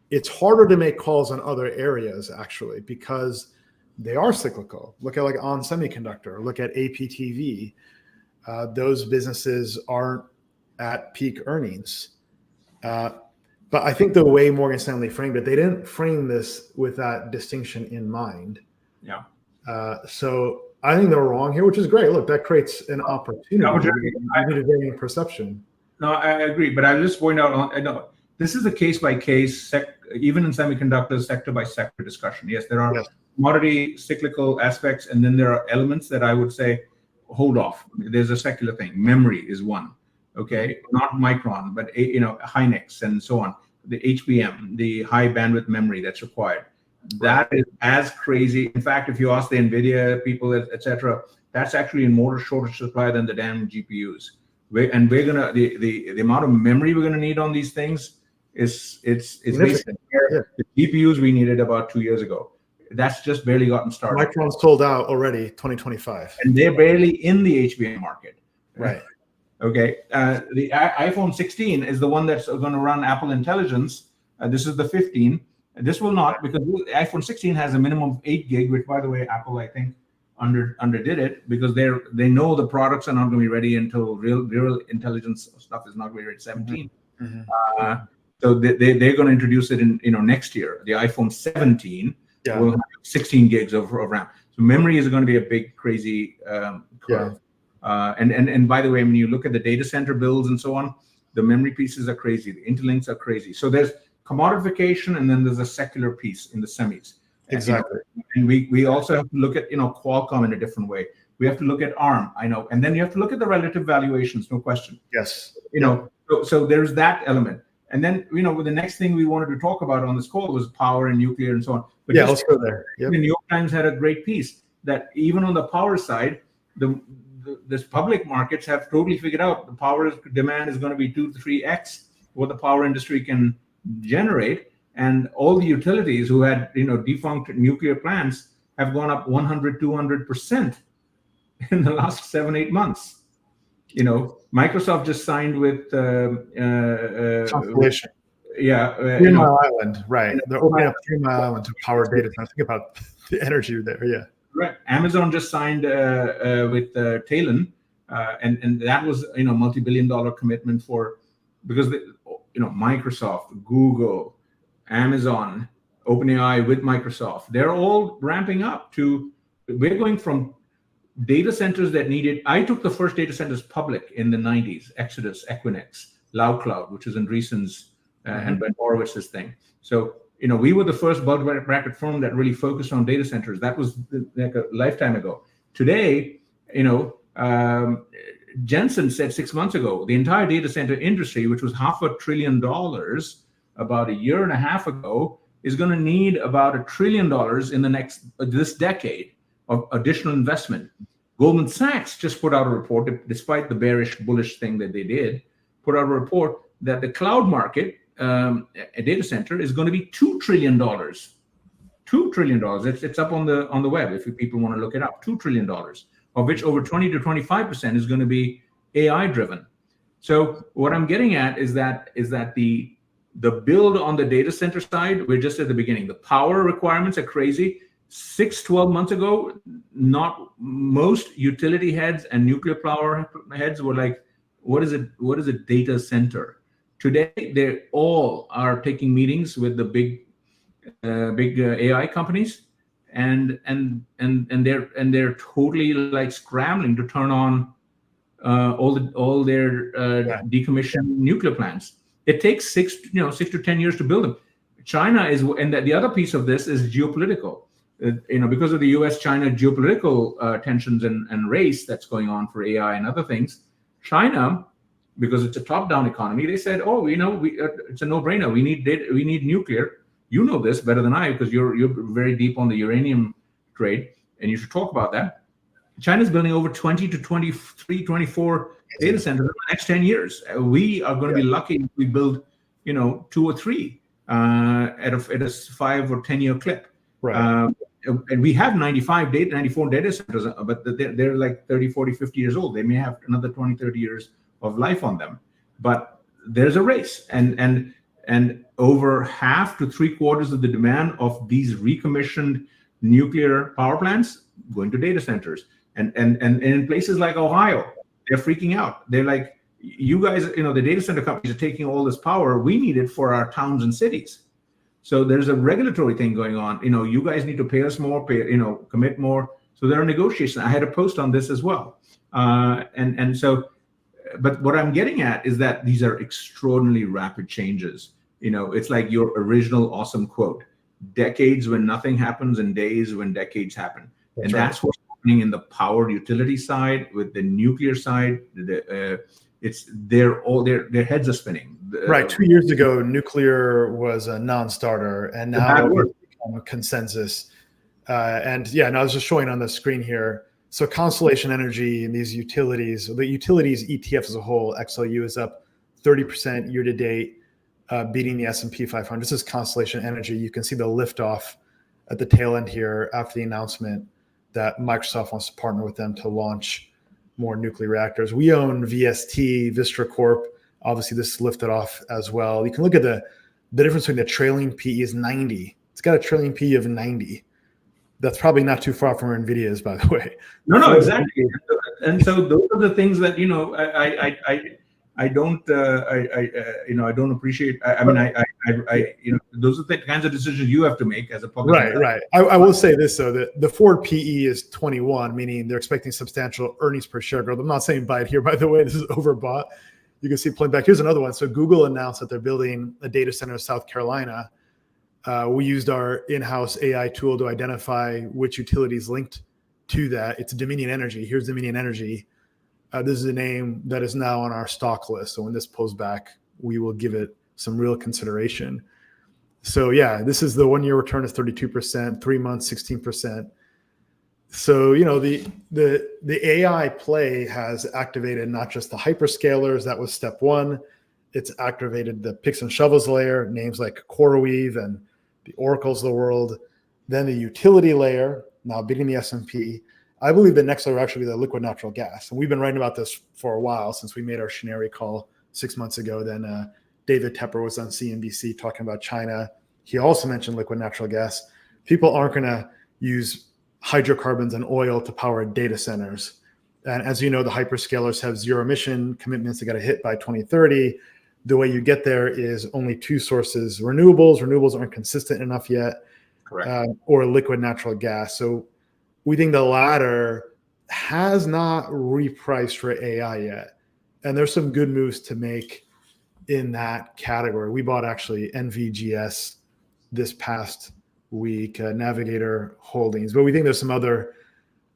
It's harder to make calls on other areas, actually, because they are cyclical. Look at like ON Semiconductor, look at APTV. Those businesses aren't at peak earnings. But I think the way Morgan Stanley framed it, they didn't frame this with that distinction in mind. Yeah. So I think they're wrong here, which is great. Look, that creates an opportunity. Varying perception. No, I agree. But I just point out, this is a case-by-case, even in semiconductors, sector-by-sector discussion. Yes, there are commodity cyclical aspects, and then there are elements that I would say, hold off. There's a secular thing. Memory is one, okay? Not Micron, but Hynix and so on. The HBM, the high bandwidth memory that's required. That is as crazy. In fact, if you ask the NVIDIA people, et cetera, that's actually in more shortage supply than the damn GPUs. We're gonna the amount of memory we're gonna need on these things it's basically the GPUs we needed about 2 years ago. That's just barely gotten started. Micron's sold out already 2025, and they're barely in the HBM market. Right. Okay. The iPhone 16 is the one that's going to run Apple Intelligence. This is the 15. This will not, because the iPhone 16 has a minimum of 8 gig, which, by the way, Apple, I think, underdid it because they know the products are not going to be ready until real intelligence stuff is not ready at 17. Mm-hmm. So they're going to introduce it in next year. The iPhone 17 will have 16 gigs of RAM. So memory is going to be a big crazy curve. And by the way, when you look at the data center builds and so on, the memory pieces are crazy. The interlinks are crazy. So there's commodification, and then there's a secular piece in the semis. Exactly. And we also have to look at, Qualcomm in a different way. We have to look at ARM, I know. And then you have to look at the relative valuations, no question. Yes. So there's that element. And then, the next thing we wanted to talk about on this call was power and nuclear and so on. But let's go there. Yep. The New York Times had a great piece that even on the power side, this public markets have totally figured out the power demand is going to be 2 to 3x what the power industry can generate. And all the utilities who had, defunct nuclear plants have gone up 100, 200% in the last 7-8 months. Microsoft just signed with Constellation. Three Mile Island, right? They're opening up 3 Mile Island to power data centers. Think about the energy there. Yeah. Right. Amazon just signed with Talon, and that was multi-billion-dollar commitment because Microsoft, Google, Amazon, OpenAI with Microsoft, they're all ramping up we're going from data centers that needed. I took the first data centers public in the 90s, Exodus, Equinix, Loud Cloud, which is Andreessen's and Ben Horowitz's thing. So, we were the first bulge bracket firm that really focused on data centers. That was like a lifetime ago. Today, Jensen said 6 months ago, the entire data center industry, which was $500 billion about a year and a half ago, is going to need about $1 trillion in this decade of additional investment. Goldman Sachs just put out a report, despite the bearish, bullish thing that they did, put out a report that the cloud market, a data center, is going to be $2 trillion. $2 trillion. It's up on the web if people want to look it up. $2 trillion, of which over 20 to 25% is going to be AI driven. So what I'm getting at is that the build on the data center side, we're just at the beginning. The power requirements are crazy. 6-12 months ago, not most utility heads and nuclear power heads were like, what is a data center? Today, they all are taking meetings with the big AI companies, and they're totally like scrambling to turn on all their decommissioned nuclear plants. It takes 6 to 10 years to build them. China is, and the other piece of this is geopolitical. Because of the U.S.-China geopolitical tensions and race that's going on for AI and other things, China, because it's a top-down economy, they said, it's a no-brainer. We need data, we need nuclear. You know this better than I, because you're very deep on the uranium trade, and you should talk about that. China's building over 20 to 23, 24 data centers in the next 10 years. We are going to be lucky if we build, 2 or 3 at a 5 or 10 year clip. Right. And we have 94 data centers, but they're like 30, 40, 50 years old. They may have another 20, 30 years of life on them. But there's a race. And over half to 3/4 of the demand of these recommissioned nuclear power plants going to data centers. And in places like Ohio, they're freaking out. They're like, you guys, the data center companies are taking all this power. We need it for our towns and cities. So there's a regulatory thing going on. You guys need to pay us more, commit more. So there are negotiations. I had a post on this as well. But what I'm getting at is that these are extraordinarily rapid changes. It's like your original awesome quote: decades when nothing happens, and days when decades happen. That's what's happening in the power utility side with the nuclear side. Their heads are spinning. Right. 2 years ago, nuclear was a non-starter, and now it's become a consensus. I was just showing on the screen here. So Constellation Energy and these utilities, the utilities ETF as a whole, XLU, is up 30% year to date, beating the S&P 500. This is Constellation Energy. You can see the liftoff at the tail end here after the announcement that Microsoft wants to partner with them to launch more nuclear reactors. We own VST, Vistra Corp. Obviously, this lifted off as well. You can look at the difference between the trailing PE is 90. It's got a trailing PE of 90. That's probably not too far from where NVIDIA is, by the way. No, exactly. And so those are the things that I don't appreciate. Those are the kinds of decisions you have to make as a public. Right. I will say this though: that the forward PE is 21, meaning they're expecting substantial earnings per share growth. I'm not saying buy it here, by the way. This is overbought. you can see pulling back. Here's another one. So Google announced that they're building a data center in South Carolina. We used our in-house AI tool to identify which utilities linked to that. It's Dominion Energy. Here's Dominion Energy. This is a name that is now on our stock list. So when this pulls back, we will give it some real consideration. So yeah, this is the 1 year return is 32%, 3 months, 16%. So, the AI play has activated not just the hyperscalers, that was step one. It's activated the picks and shovels layer, names like CoreWeave and the Oracles of the world. Then the utility layer, now beating the S&P. I believe the next layer will actually be the liquid natural gas. And we've been writing about this for a while since we made our Shineri call 6 months ago. Then David Tepper was on CNBC talking about China. He also mentioned liquid natural gas. People aren't going to use hydrocarbons and oil to power data centers. And as you know, the hyperscalers have zero emission commitments they got to hit by 2030. The way you get there is only two sources: renewables. Renewables aren't consistent enough yet. Correct. Or liquid natural gas. So we think the latter has not repriced for AI yet. And there's some good moves to make in that category. We bought actually NVGS this past week, Navigator Holdings, but we think there's some other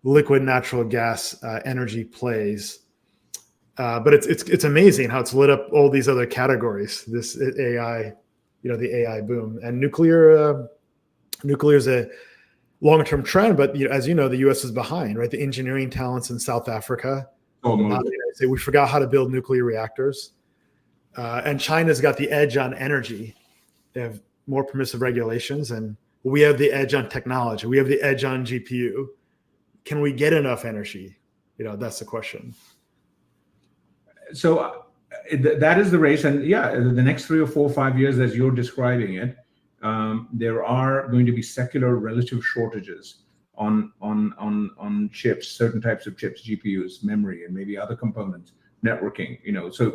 liquid natural gas energy plays. But it's amazing how it's lit up all these other categories. This AI, the AI boom, and nuclear is a long-term trend. But as you know, the U.S. is behind, right? The engineering talents in South Africa. We forgot how to build nuclear reactors, and China's got the edge on energy. They have more permissive regulations, and we have the edge on technology. We have the edge on GPU. Can we get enough energy? That's the question. So that is the race. And yeah, the next 3 or 4 or 5 years, as you're describing it, there are going to be secular relative shortages on chips, certain types of chips, GPUs, memory, and maybe other components, networking. So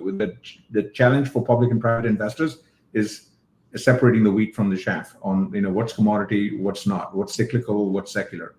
the challenge for public and private investors is separating the wheat from the chaff on what's commodity, what's not, what's cyclical, what's secular.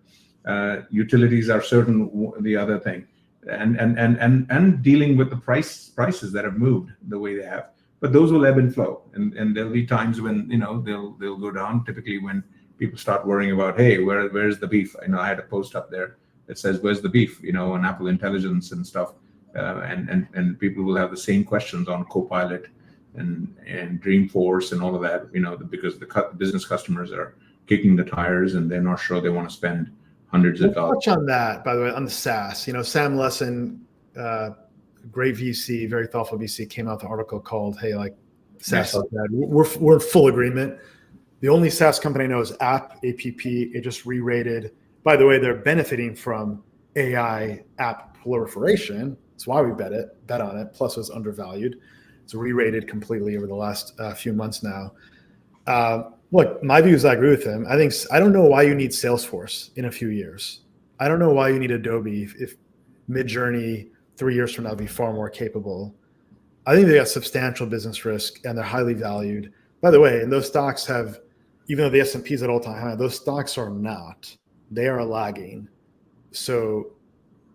Utilities are certain the other thing, and dealing with the prices that have moved the way they have. But those will ebb and flow, and there'll be times when they'll go down. Typically, when people start worrying about, hey, where's the beef? I had a post up there that says, where's the beef? On Apple Intelligence and stuff, and people will have the same questions on Copilot and Dreamforce and all of that, because the business customers are kicking the tires and they're not sure they want to spend hundreds of dollars. Touch on that, by the way, on the SaaS. Sam Lessin, great VC, very thoughtful VC, came out with an article called, hey, like SaaS is bad. We're in full agreement. The only SaaS company I know is APP. It just re-rated. By the way, they're benefiting from AI app proliferation. That's why we bet on it. Plus, it was undervalued. It's re-rated completely over the last few months now. Look, my view is I agree with him. I don't know why you need Salesforce in a few years. I don't know why you need Adobe if Midjourney 3 years from now will be far more capable. I think they got substantial business risk and they're highly valued. By the way, and those stocks have, even though the S&P is at all-time high, those stocks are not. They are lagging. So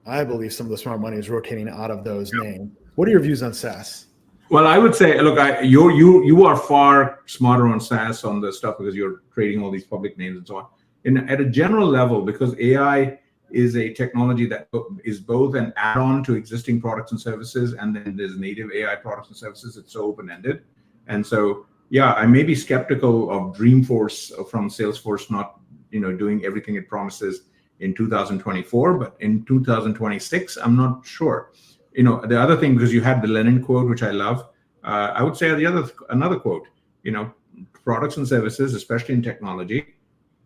I believe some of the smart money is rotating out of those names. What are your views on SaaS? Well, I would say, look, you are far smarter on SaaS on the stuff because you're trading all these public names and so on. At a general level, because AI is a technology that is both an add-on to existing products and services, and then there's native AI products and services. It's so open-ended, and so yeah, I may be skeptical of Dreamforce from Salesforce not doing everything it promises in 2024, but in 2026, I'm not sure. The other thing, because you had the Lenin quote, which I love, I would say another quote, products and services, especially in technology,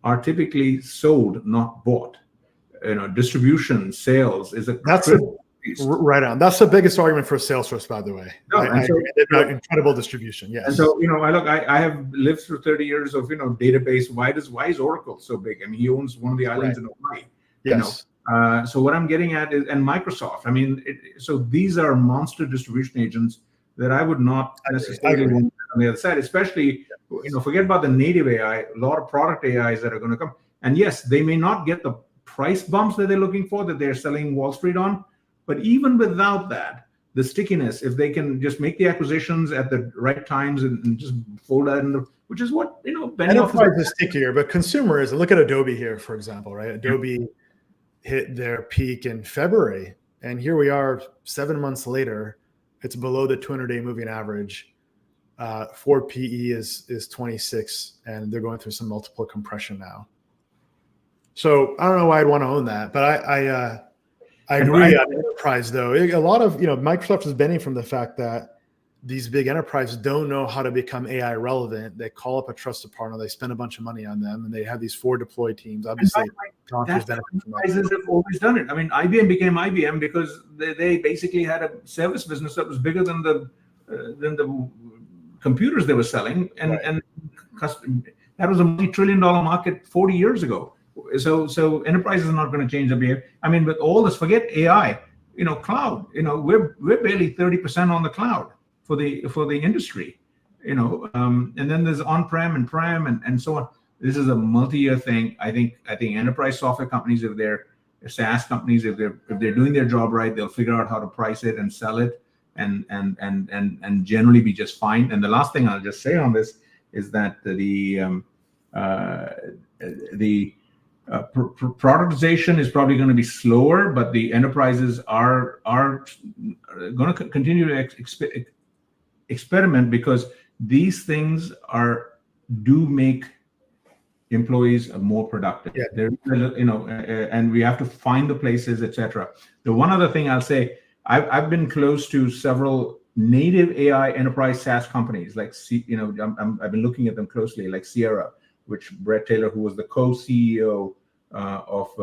are typically sold, not bought. Distribution, sales is right on. That's the biggest argument for Salesforce, by the way. They've got incredible distribution. Yes. And so, I have lived through 30 years of, database. Why is Oracle so big? He owns one of the islands in Hawaii. Yes. So what I'm getting at is, and Microsoft. So these are monster distribution agents that I would not necessarily want on the other side, especially, forget about the native AI, a lot of product AIs that are going to come. And yes, they may not get the price bumps that they're looking for, that they're selling Wall Street on, but even without that, the stickiness, if they can just make the acquisitions at the right times and just fold that in, which is what, enterprise is stickier, but consumer is. Look at Adobe here, for example, right? Adobe hit their peak in February, and here we are 7 months later. It's below the 200-day moving average. Forward PE is 26, and they're going through some multiple compression now. So I don't know why I'd want to own that, but I agree on enterprise though. A lot of Microsoft is benefiting from the fact that these big enterprises don't know how to become AI relevant. They call up a trusted partner, they spend a bunch of money on them, and they have these 4 deployed teams. Obviously, enterprises have always done it. I mean, IBM became IBM because they basically had a service business that was bigger than the computers they were selling, and that was a multi-trillion-dollar market 40 years ago. So enterprises are not going to change their behavior. I mean, with all this, forget AI. Cloud. We're barely 30% on the cloud for the industry. And then there's on-prem and prem and so on. This is a multi-year thing. I think enterprise software companies, if they're SaaS companies, if they're doing their job right, they'll figure out how to price it and sell it, and generally be just fine. And the last thing I'll just say on this is that the productization is probably going to be slower, but the enterprises are going to continue to experiment, because these things do make employees more productive. Yeah. And we have to find the places, etc. The one other thing I'll say, I've been close to several native AI enterprise SaaS companies, like I've been looking at them closely, like Sierra, which Brett Taylor, who was the co-CEO of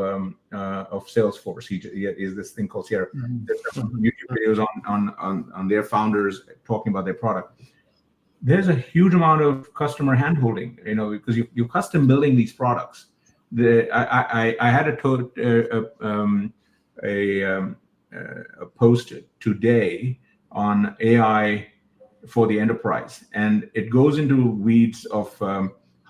Salesforce, he is this thing called Sierra. There's some YouTube videos on their founders talking about their product. There's a huge amount of customer handholding, because you're custom building these products. I had a post today on AI for the enterprise, and it goes into weeds of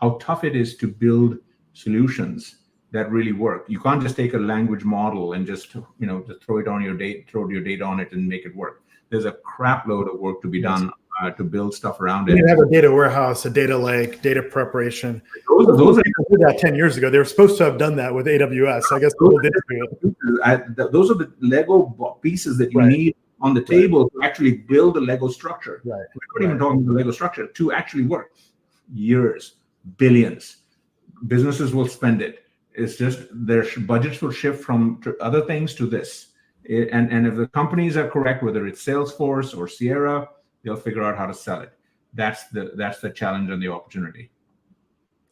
how tough it is to build solutions that really work. You can't just take a language model and just throw your data on it and make it work. There's a crap load of work to be done to build stuff around it. You have a data warehouse, a data lake, data preparation. Those people did that 10 years ago. They were supposed to have done that with AWS. I guess people didn't do it. Those are the Lego pieces that you need on the table to actually build a Lego structure. We're not even talking about the Lego structure to actually work. Years, billions. Businesses will spend it. It's just their budgets will shift from other things to this. And if the companies are correct, whether it's Salesforce or Sierra, they'll figure out how to sell it. That's the challenge and the opportunity.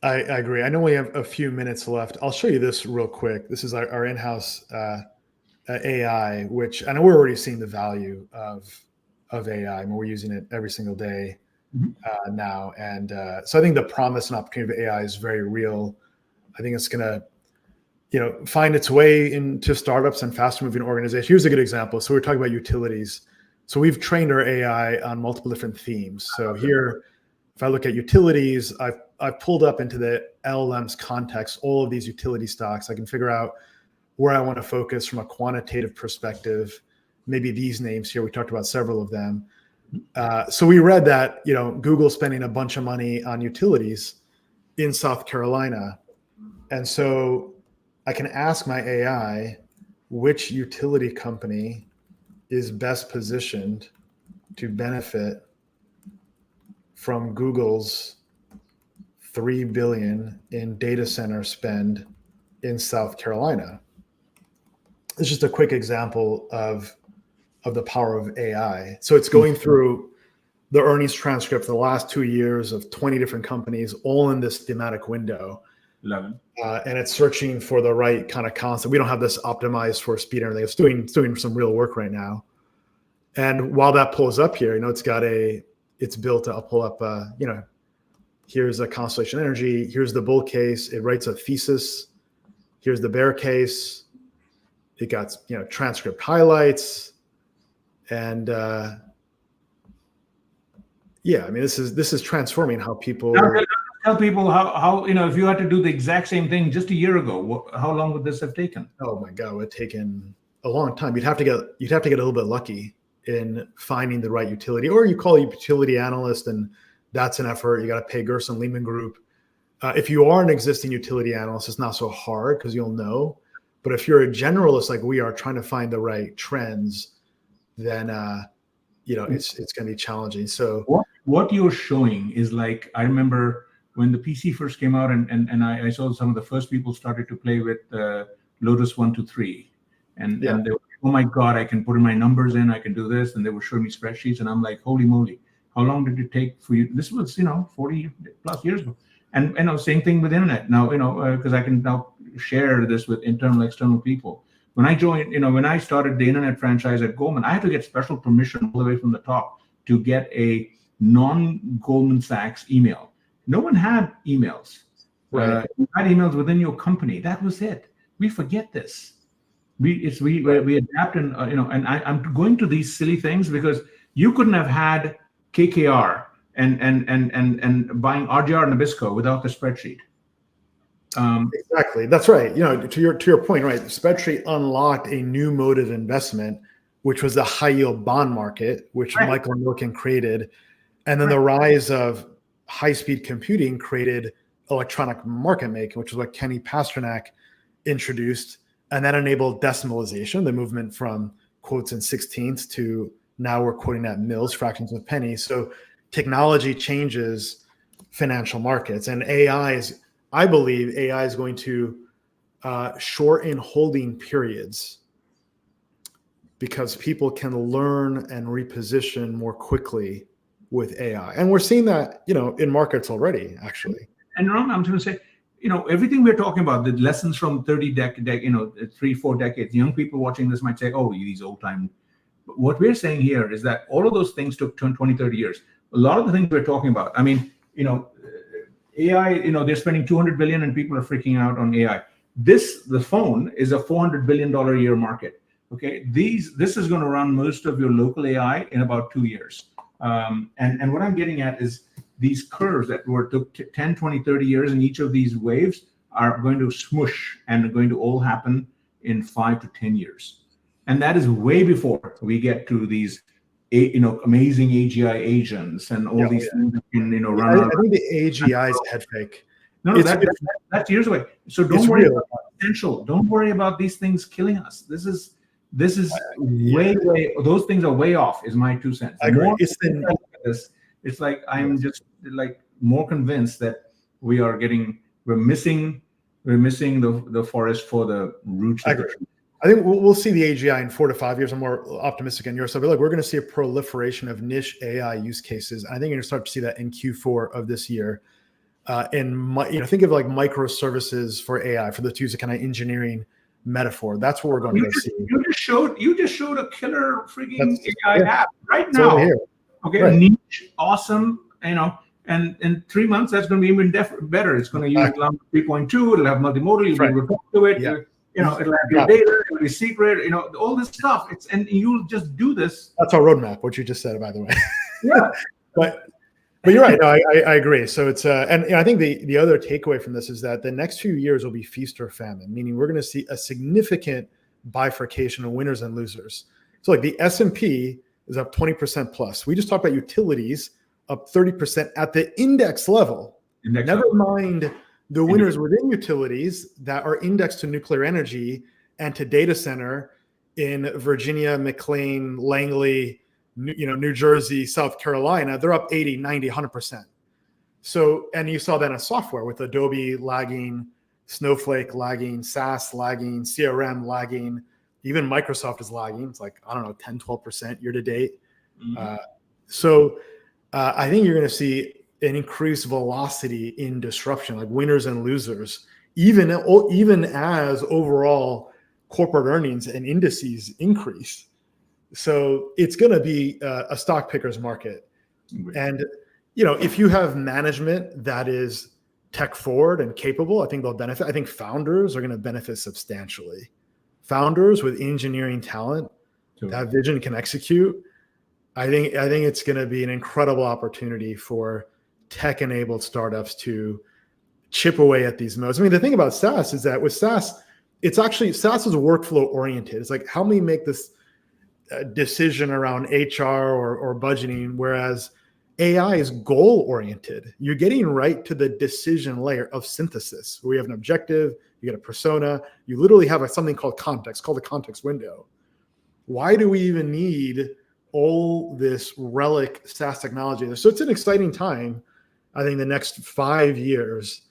I agree. I know we have a few minutes left. I'll show you this real quick. This is our in-house AI, which I know we're already seeing the value of AI. I mean, we're using it every single day now. And so I think the promise and opportunity of AI is very real. I think it's going to find its way into startups and fast moving organizations. Here's a good example. So we're talking about utilities. So we've trained our AI on multiple different themes. So here, if I look at utilities, I've pulled up into the LLM's context all of these utility stocks. I can figure out where I want to focus from a quantitative perspective. Maybe these names here, we talked about several of them. So we read that Google's spending a bunch of money on utilities in South Carolina. And so I can ask my AI which utility company is best positioned to benefit from Google's $3 billion in data center spend in South Carolina. It's just a quick example of the power of AI. So it's going through the earnings transcript for the last 2 years of 20 different companies, all in this thematic window. Love it. And it's searching for the right kind of concept. We don't have this optimized for speed or anything. It's doing some real work right now. And while that pulls up here, it's built to pull up, here's a Constellation Energy. Here's the bull case. It writes a thesis. Here's the bear case. It got, transcript highlights. And this is transforming how people. Tell people how if you had to do the exact same thing just a year ago, how long would this have taken? Oh my God, it would have taken a long time. You'd have to get a little bit lucky. in finding the right utility, or you call a utility analyst, and that's an effort. You got to pay Gerson Lehman Group. If you are an existing utility analyst, it's not so hard because you'll know. But if you're a generalist like we are, trying to find the right trends, then it's going to be challenging. So what you're showing is like, I remember when the PC first came out, and I saw some of the first people started to play with Lotus 123, and they were, oh my God, I can put in my numbers in, I can do this, and they were showing me spreadsheets, and I'm like, holy moly, how long did it take for you? This was 40 plus years ago. And same thing with internet now, because I can now share this with internal, external people. When I joined, when I started the internet franchise at Goldman, I had to get special permission all the way from the top to get a non-Goldman Sachs email. No one had emails. Right. You had emails within your company. That was it. We forget this. We adapt, and and I'm going to these silly things because you couldn't have had KKR and buying RGR and Nabisco without the spreadsheet. Exactly. That's right. To your point, right? The spreadsheet unlocked a new mode of investment, which was the high yield bond market, which Michael Milken created. And then the rise of high speed computing created electronic market making, which is what Kenny Pasternak introduced. And that enabled decimalization, the movement from quotes in 16ths to now we're quoting at mils, fractions of pennies. So technology changes financial markets, and I believe AI is going to shorten holding periods because people can learn and reposition more quickly with AI. And we're seeing that, in markets already, actually. And Ram, I'm going to say, everything we're talking about, the lessons from 3-4 decades, young people watching this might say, oh, these old time. But what we're saying here is that all of those things took 20, 30 years. A lot of the things we're talking about, AI, they're spending $200 billion and people are freaking out on AI. The phone is a $400 billion a year market. Okay, this is going to run most of your local AI in about 2 years. And what I'm getting at is these curves that took 10, 20, 30 years, and each of these waves are going to smoosh and are going to all happen in 5 to 10 years. And that is way before we get to these amazing AGI agents and all these things that can run out. I think the AGI is head fake. No, that's years away. So don't worry about potential. Don't worry about these things killing us. This is way. Those things are way off. Is my 2 cents. I agree. It's like I'm just like more convinced that we're missing the forest for the roots. I agree. I think we'll see the AGI in 4 to 5 years. I'm more optimistic on your side. But look, we're going to see a proliferation of niche AI use cases. I think you're going to start to see that in Q4 of this year. Think of like microservices for AI, for the to use a kind of engineering metaphor. That's what we're going to see. You just showed a killer freaking AI app right now. Here. Okay, right. Niche, awesome. And in 3 months, that's going to be even better. It's going to use Lambda 3.2. It'll have multimodal. You'll be able to talk to it. Yeah. It'll have your data, it'll be secret, all this stuff. And you'll just do this. That's our roadmap, what you just said, by the way. Yeah. But you're right. No, I agree. So it's and I think the other takeaway from this is that the next few years will be feast or famine, meaning we're going to see a significant bifurcation of winners and losers. So like the S&P is up 20% plus. We just talked about utilities up 30% at the index level. Never mind the winners within utilities that are indexed to nuclear energy and to data center in Virginia, McLean, Langley, New Jersey, South Carolina, they're up 80, 90, 100%. So, and you saw that in software with Adobe lagging, Snowflake lagging, SaaS lagging, CRM lagging, even Microsoft is lagging. It's like, 10, 12% year to date. Mm-hmm. I think you're going to see an increased velocity in disruption, like winners and losers, even as overall corporate earnings and indices increase. So it's going to be a stock picker's market. Mm-hmm. And, if you have management that is tech forward and capable, I think they'll benefit. I think founders are going to benefit substantially. Founders with engineering talent, that vision can execute. I think it's going to be an incredible opportunity for tech-enabled startups to chip away at these modes. I mean, the thing about SaaS is that with SaaS, SaaS is workflow oriented. It's like, help me make this decision around HR or budgeting, whereas AI is goal oriented. You're getting right to the decision layer of synthesis, where you have an objective, you get a persona, you literally have something called context, called the context window. Why do we even need all this relic SaaS technology? So it's an exciting time, I think, the next 5 years,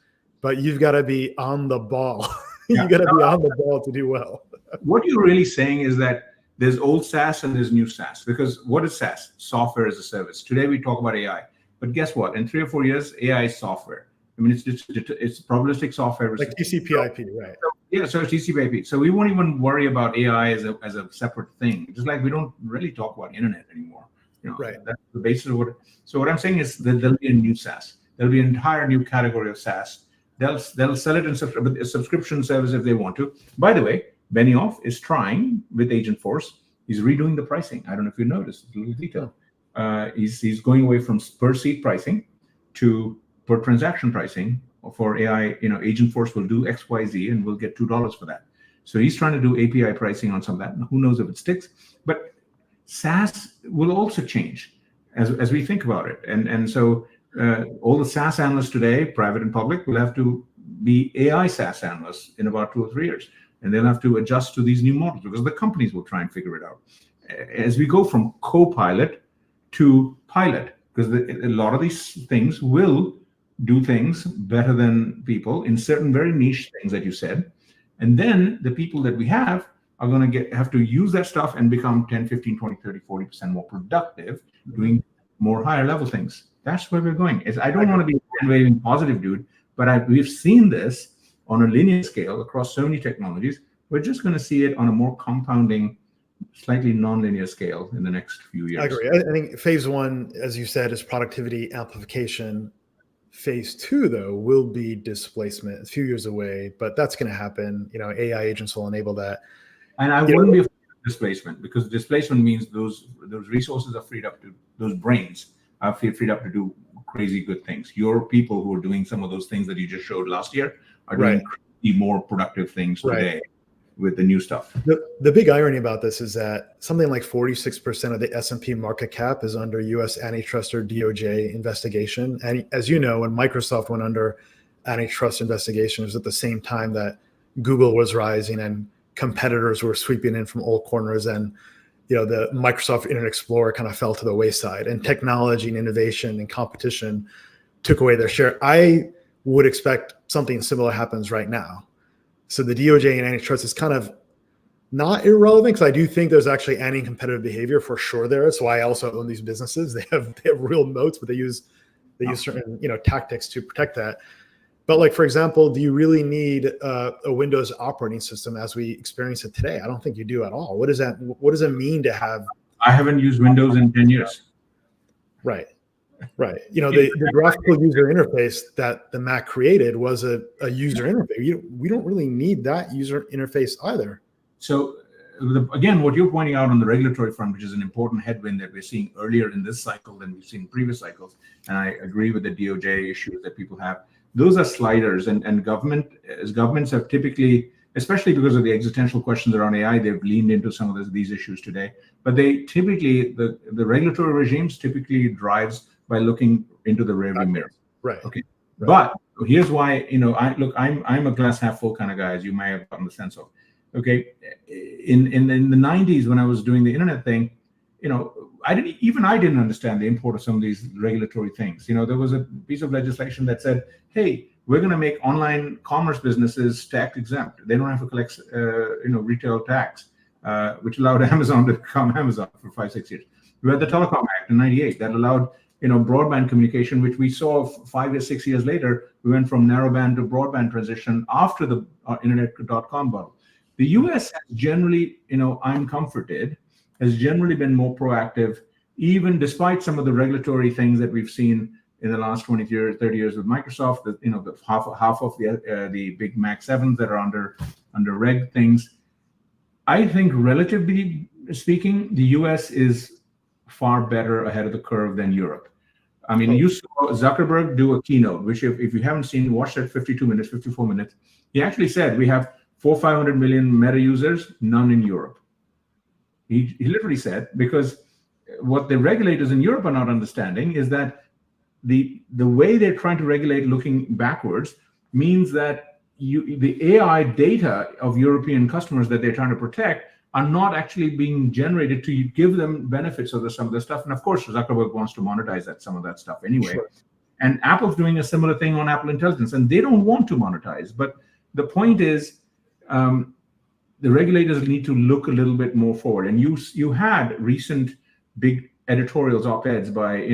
but you've got to be on the ball. You got to be on the ball to do well. What you're really saying is that there's old SaaS and there's new SaaS, because what is SaaS? Software as a service. Today we talk about AI, but guess what? In 3 or 4 years, AI is software. I mean, it's probabilistic software. Like TCP/IP, right? Yeah, so it's TCP/IP. So we won't even worry about AI as a separate thing. Just like we don't really talk about internet anymore. Right. That's the basis of what. So what I'm saying is that there'll be a new SaaS. There'll be an entire new category of SaaS. They'll sell it in a subscription service if they want to. By the way, Benioff is trying with Agentforce. He's redoing the pricing. I don't know if you noticed a little detail. He's going away from per seat pricing to per transaction pricing for AI. Agentforce will do X, Y, Z, and we'll get $2 for that. So he's trying to do API pricing on some of that. Who knows if it sticks? But SaaS will also change as we think about it. And so all the SaaS analysts today, private and public, will have to be AI SaaS analysts in about 2 or 3 years. And they'll have to adjust to these new models because the companies will try and figure it out. As we go from co-pilot to pilot, because a lot of these things will do things better than people in certain very niche things that you said. And then the people that we have are going to have to use that stuff and become 10, 15, 20, 30, 40% more productive, doing more higher level things. That's where we're going. I don't want to be a waving positive dude, but we've seen this on a linear scale across so many technologies. We're just going to see it on a more compounding, slightly non-linear scale in the next few years. I agree. I think phase 1, as you said, is productivity amplification. Phase 2, though, will be displacement. It's a few years away, but that's going to happen. AI agents will enable that. And I wouldn't be afraid of displacement, because displacement means those resources are freed up to, those brains are freed up to do crazy good things. Your people who are doing some of those things that you just showed last year are doing crazy more productive things today with the new stuff. The big irony about this is that something like 46% of the S&P market cap is under U.S. antitrust or DOJ investigation. And as you know, when Microsoft went under antitrust investigation, it was at the same time that Google was rising and competitors were sweeping in from all corners, and the Microsoft Internet Explorer kind of fell to the wayside, and technology and innovation and competition took away their share. I would expect something similar happens right now. So the DOJ and antitrust is kind of not irrelevant, because I do think there's actually anti-competitive behavior for sure there. That's why I also own these businesses. They have real moats, but they use certain tactics to protect that. But like, for example, do you really need a Windows operating system as we experience it today? I don't think you do at all. What does it mean to have? I haven't used Windows in 10 years. Right. The graphical user interface that the Mac created was a user interface. We don't really need that user interface either. So again, what you're pointing out on the regulatory front, which is an important headwind that we're seeing earlier in this cycle than we've seen in previous cycles, and I agree with the DOJ issues that people have. Those are sliders, and governments have typically, especially because of the existential questions around AI, they've leaned into some of these issues today. But they typically, the regulatory regimes typically drives by looking into the rearview mirror. Right. Okay. Right. But here's why, I'm a glass half full kind of guy, as you may have gotten the sense of. Okay. In the 90s, when I was doing the internet thing, I didn't understand the import of some of these regulatory things. There was a piece of legislation that said, hey, we're going to make online commerce businesses tax exempt. They don't have to collect, retail tax, which allowed Amazon to become Amazon for 5-6 years. We had the Telecom Act in '98 that allowed, broadband communication, which we saw 5 or 6 years later. We went from narrowband to broadband transition after the internet.com bubble. The U.S. has generally, I'm comforted, has generally been more proactive, even despite some of the regulatory things that we've seen in the last 20 years, 30 years with Microsoft. The half of the big Mac 7s that are under reg things. I think, relatively speaking, the U.S. is far better ahead of the curve than Europe. I mean, you saw Zuckerberg do a keynote, which if you haven't seen, watch that 52 minutes, 54 minutes. He actually said we have 400-500 million Meta users, none in Europe. He literally said, because what the regulators in Europe are not understanding is that the way they're trying to regulate looking backwards means that the AI data of European customers that they're trying to protect are not actually being generated to give them benefits of some of the stuff. And of course, Zuckerberg wants to monetize some of that stuff anyway. Sure. And Apple's doing a similar thing on Apple Intelligence, and they don't want to monetize. But the point is, the regulators need to look a little bit more forward. And you had recent big editorials, op-eds by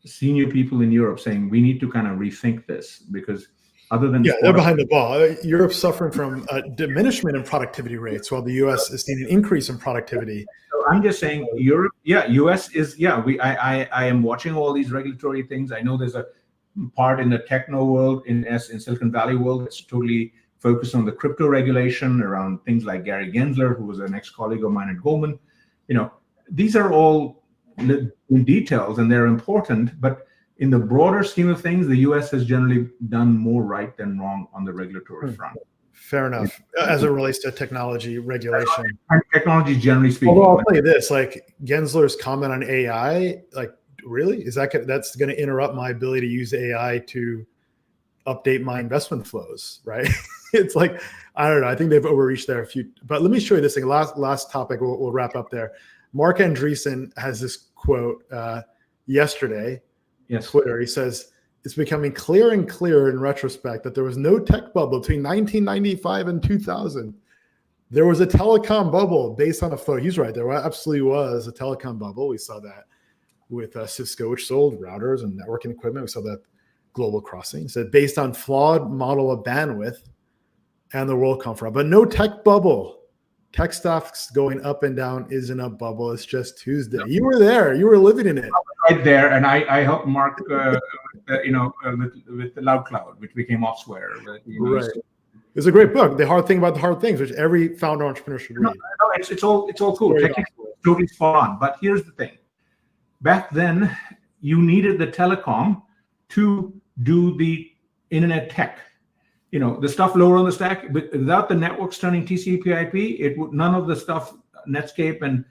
senior people in Europe saying we need to kind of rethink this, because other than they're behind the ball. Europe's suffering from a diminishment in productivity rates, while the U.S. is seeing an increase in productivity. So I'm just saying, Europe, U.S. is, I am watching all these regulatory things. I know there's a part in the techno world, in Silicon Valley world, that's totally focused on the crypto regulation around things like Gary Gensler, who was an ex-colleague of mine at Goldman. These are all in details, and they're important, but in the broader scheme of things, the U.S. has generally done more right than wrong on the regulatory front. Fair enough, as it relates to technology regulation. Technology, generally speaking. Although I'll tell you this, like Gensler's comment on AI, like really, that's going to interrupt my ability to use AI to update my investment flows, right? It's like, I don't know. I think they've overreached there a few. But let me show you this thing. Last topic. We'll wrap up there. Mark Andreessen has this quote yesterday. Yes. Twitter. He says, it's becoming clearer and clearer in retrospect that there was no tech bubble between 1995 and 2000. There was a telecom bubble based on a flow. He's right. There absolutely was a telecom bubble. We saw that with Cisco, which sold routers and networking equipment. We saw that Global Crossing. He said, based on flawed model of bandwidth and the world come from. But no tech bubble. Tech stuff's going up and down isn't a bubble. It's just Tuesday. No. You were there. You were living in it. Right there, and I helped Mark, with the Loud Cloud, which became Offsware. Right. It's a great book, The Hard Thing About the Hard Things, which every founder entrepreneur should read. No, it's all cool. Technically, totally spot on. But here's the thing: back then, you needed the telecom to do the internet tech. The stuff lower on the stack, but without the networks turning TCP/IP, it would none of the stuff Netscape and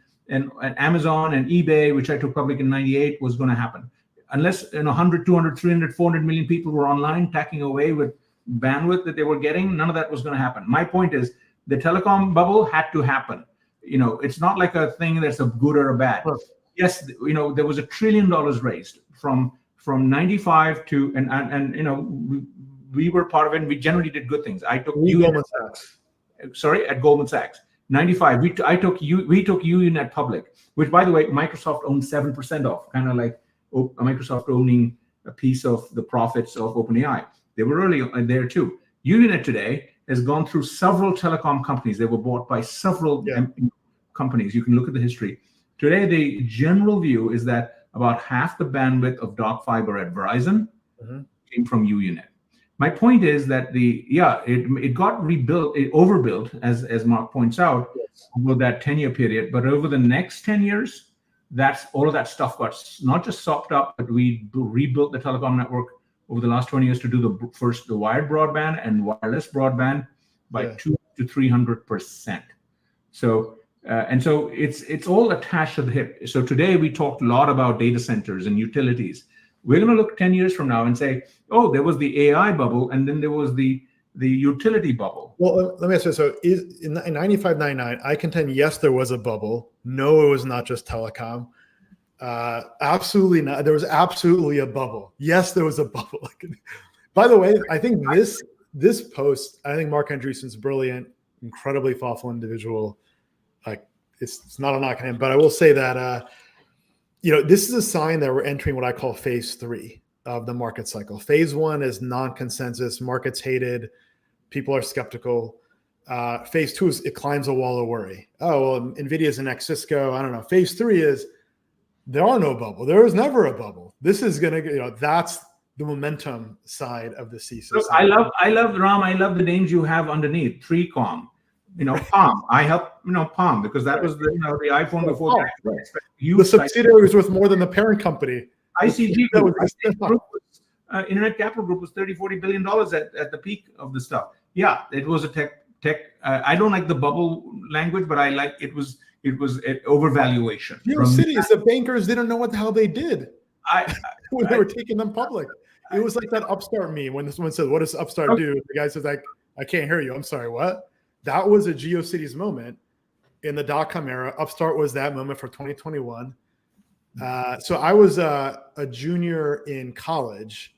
Amazon and eBay, which I took public in '98, was going to happen unless 100, 200, 300, 400 million people were online tacking away with bandwidth that they were getting. None of that was going to happen. My point is, the telecom bubble had to happen. It's not like a thing that's a good or a bad. Right. Yes, there was $1 trillion raised from 95 to and we were part of it, and we generally did good things. I took Goldman Sachs. Sorry, at Goldman Sachs. 95. We took UUNet public, which, by the way, Microsoft owned 7% of, kind of like Microsoft owning a piece of the profits of OpenAI. They were early there too. UUNet today has gone through several telecom companies. They were bought by several companies. You can look at the history. Today, the general view is that about half the bandwidth of dark fiber at Verizon came from UUNet. My point is that it got rebuilt, it overbuilt, as Mark points out, over that 10-year period. But over the next 10 years, all of that stuff got not just sopped up, but we rebuilt the telecom network over the last 20 years to do the wired broadband and wireless broadband by 200 to 300%. So it's all attached to the hip. So today we talked a lot about data centers and utilities. We're going to look 10 years from now and say, oh, there was the AI bubble, and then there was the utility bubble. Well, let me ask you, so in 95, 99, I contend, yes, there was a bubble. No, it was not just telecom. Absolutely not. There was absolutely a bubble. Yes, there was a bubble. By the way, I think this post, I think Mark Andreessen's brilliant, incredibly thoughtful individual. Like, it's not a knock on him, but I will say that this is a sign that we're entering what I call phase 3 of the market cycle. Phase 1 is non-consensus, markets hated, people are skeptical. Phase 2 is it climbs a wall of worry. Oh, well, NVIDIA's the next Cisco. I don't know. Phase 3 is there are no bubble. There is never a bubble. This is going to, that's the momentum side of the thesis. Look, I love Ram. I love the names you have underneath. 3Com. Palm. I helped, Palm, because that was the iPhone before that. Right. The subsidiary was worth more than the parent company. ICG Group, Internet Capital Group was $30-40 billion at the peak of the stuff. Yeah, it was a tech. I don't like the bubble language, but I like it was it was an overvaluation. GeoCities, the bankers didn't know what the hell they did when they were taking them public. It was like that Upstart meme when someone says, "What does Upstart do?" The guy says, "I can't hear you. I'm sorry, what?" That was a GeoCities moment in the dot-com era. Upstart was that moment for 2021. So I was a junior in college,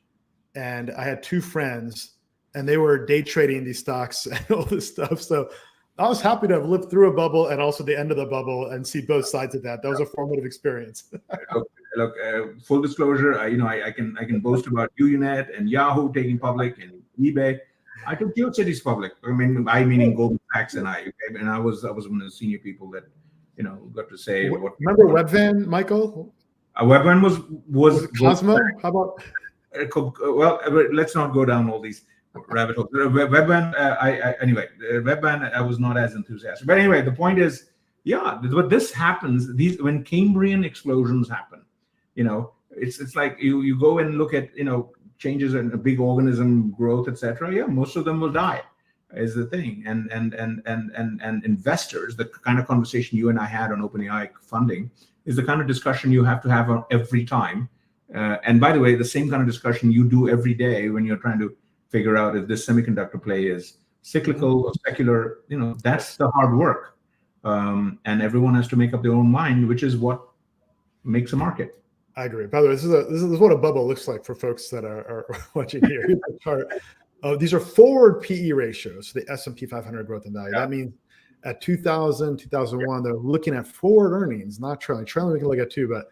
and I had two friends, and they were day trading these stocks and all this stuff. So I was happy to have lived through a bubble and also the end of the bubble and see both sides of that. That was a formative experience. Look, full disclosure, I can boast about Unet and Yahoo taking public and eBay. I took GeoCities public. Meaning Goldman Sachs and I was one of the senior people that got to say. Remember Webvan, Michael? Webvan was Cosmo. How about? Well, let's not go down all these rabbit holes. Webvan, Webvan, I was not as enthusiastic. But anyway, the point is, but this happens. When Cambrian explosions happen, it's like you go and look at changes in a big organism growth, etc. Yeah, most of them will die, is the thing. And investors, the kind of conversation you and I had on OpenAI funding, is the kind of discussion you have to have every time. And by the way, the same kind of discussion you do every day when you're trying to figure out if this semiconductor play is cyclical or secular. That's the hard work. And everyone has to make up their own mind, which is what makes a market. I agree. By the way, this is what a bubble looks like for folks that are watching here. Here's the chart. These are forward PE ratios, the S&P 500 growth and value. That means at 2000, 2001, they're looking at forward earnings, not trailing. Trailing we can look at too, but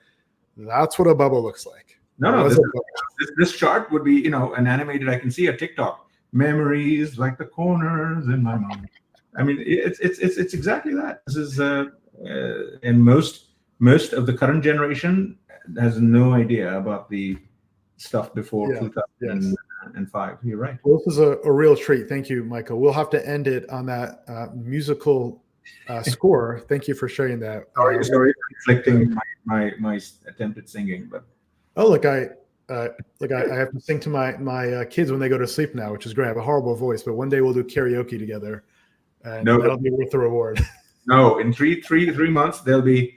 that's what a bubble looks like. This chart would be, an animated. I can see a TikTok. Memories like the corners in my mind. It's exactly that. This is and most of the current generation has no idea about the stuff before 2005. You're right. Well, this is a real treat. Thank you, Michael. We'll have to end it on that musical score. Thank you for sharing that. Sorry for inflicting my attempt at singing, but look, I have to sing to my kids when they go to sleep now, which is great. I have a horrible voice, but one day we'll do karaoke together, and that'll be worth the reward. No, in three months there'll be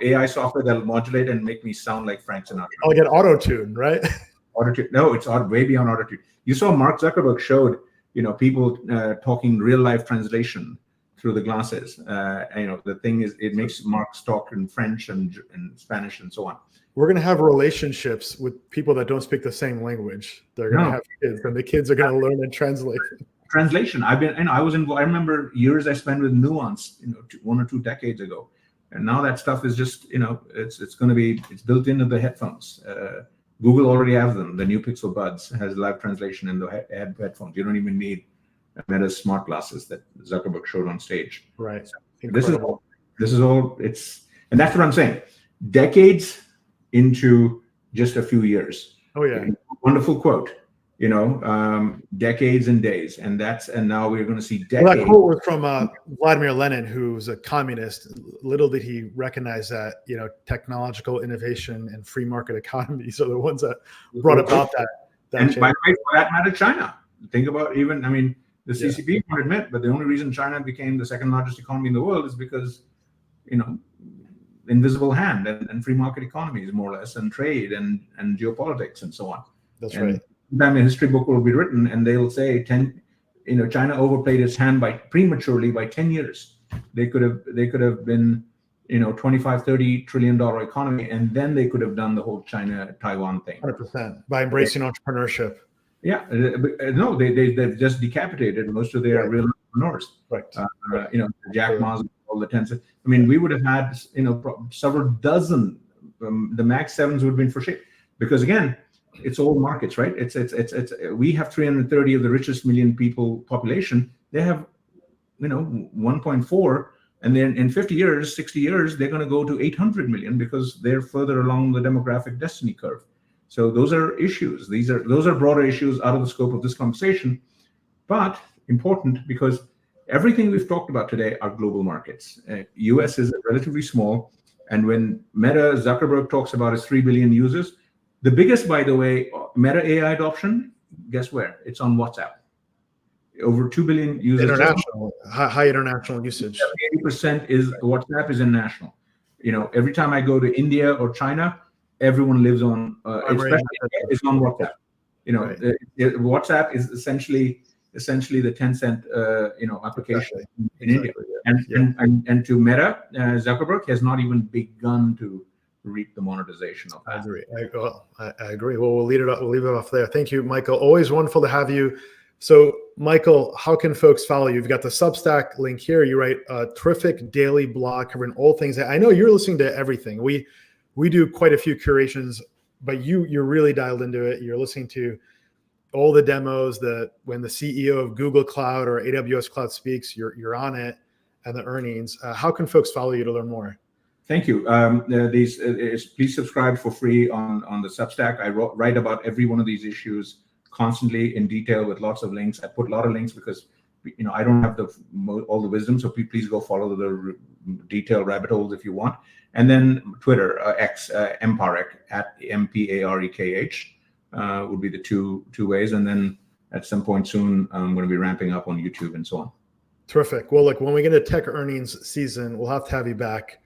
AI software that'll modulate and make me sound like Frank Sinatra. I'll get auto-tune, right? Auto-tune. No, it's way beyond auto-tune. You saw Mark Zuckerberg showed, people talking real life translation through the glasses. The thing is, it makes Mark's talk in French and Spanish and so on. We're going to have relationships with people that don't speak the same language. They're going to have kids, and the kids are going to learn and translate. Translation. I remember years I spent with Nuance, 1 or 2 decades ago. And now that stuff is just, it's built into the headphones. Google already has them. The new Pixel Buds has live translation in the headphones. You don't even need Meta's smart glasses that Zuckerberg showed on stage. Right. So this is all. And that's what I'm saying. Decades into just a few years. Oh yeah. Wonderful quote. Decades and days, and now we're going to see decades. Well, that quote was from Vladimir Lenin, who's a communist. Little did he recognize that technological innovation and free market economies are the ones that brought about that. And by the way, for that matter, China. Think about the CCP won't admit, but the only reason China became the second largest economy in the world is because invisible hand and free market economies, more or less, and trade and geopolitics and so on. That's right. Sometime a history book will be written, and they'll say China overplayed its hand prematurely by 10 years. They could have been 25-30 trillion dollar economy, and then they could have done the whole China-Taiwan thing. 100% by embracing entrepreneurship. Yeah, no, they've just decapitated most of their real entrepreneurs. Right. Jack Ma's, all the Tencent. We would have had several dozen. The Max 7s would have been for shit, because again, it's all markets, right? It's we have 330 of the richest million people population. They have 1.4, and then in 50 years, 60 years, they're going to go to 800 million because they're further along the demographic destiny curve. So those are issues. Those are broader issues out of the scope of this conversation, but important because everything we've talked about today are global markets. US is relatively small, and when Meta Zuckerberg talks about his 3 billion users, the biggest, by the way, Meta AI adoption, guess where? It's on WhatsApp. over 2 billion users. International, high international usage. 80% is WhatsApp is international. Every time I go to India or China, everyone lives on, especially is on WhatsApp. Right. WhatsApp is essentially the Tencent application in India. And to Meta, Zuckerberg has not even begun to reap the monetization of that. I agree. I agree. Well, we'll leave it off there. Thank you, Michael. Always wonderful to have you. So, Michael, how can folks follow you? You've got the Substack link here. You write a terrific daily blog covering all things. I know you're listening to everything. We do quite a few curations, but you're really dialed into it. You're listening to all the demos. When the CEO of Google Cloud or AWS Cloud speaks, you're on it, and the earnings. How can folks follow you to learn more? Thank you. Please subscribe for free on the Substack. I write about every one of these issues constantly in detail with lots of links. I put a lot of links because I don't have all the wisdom. So please go follow the detailed rabbit holes if you want. And then Twitter, X, Mparek at MPAREKH would be the two ways. And then at some point soon, I'm going to be ramping up on YouTube and so on. Terrific. Well, look, when we get a tech earnings season, we'll have to have you back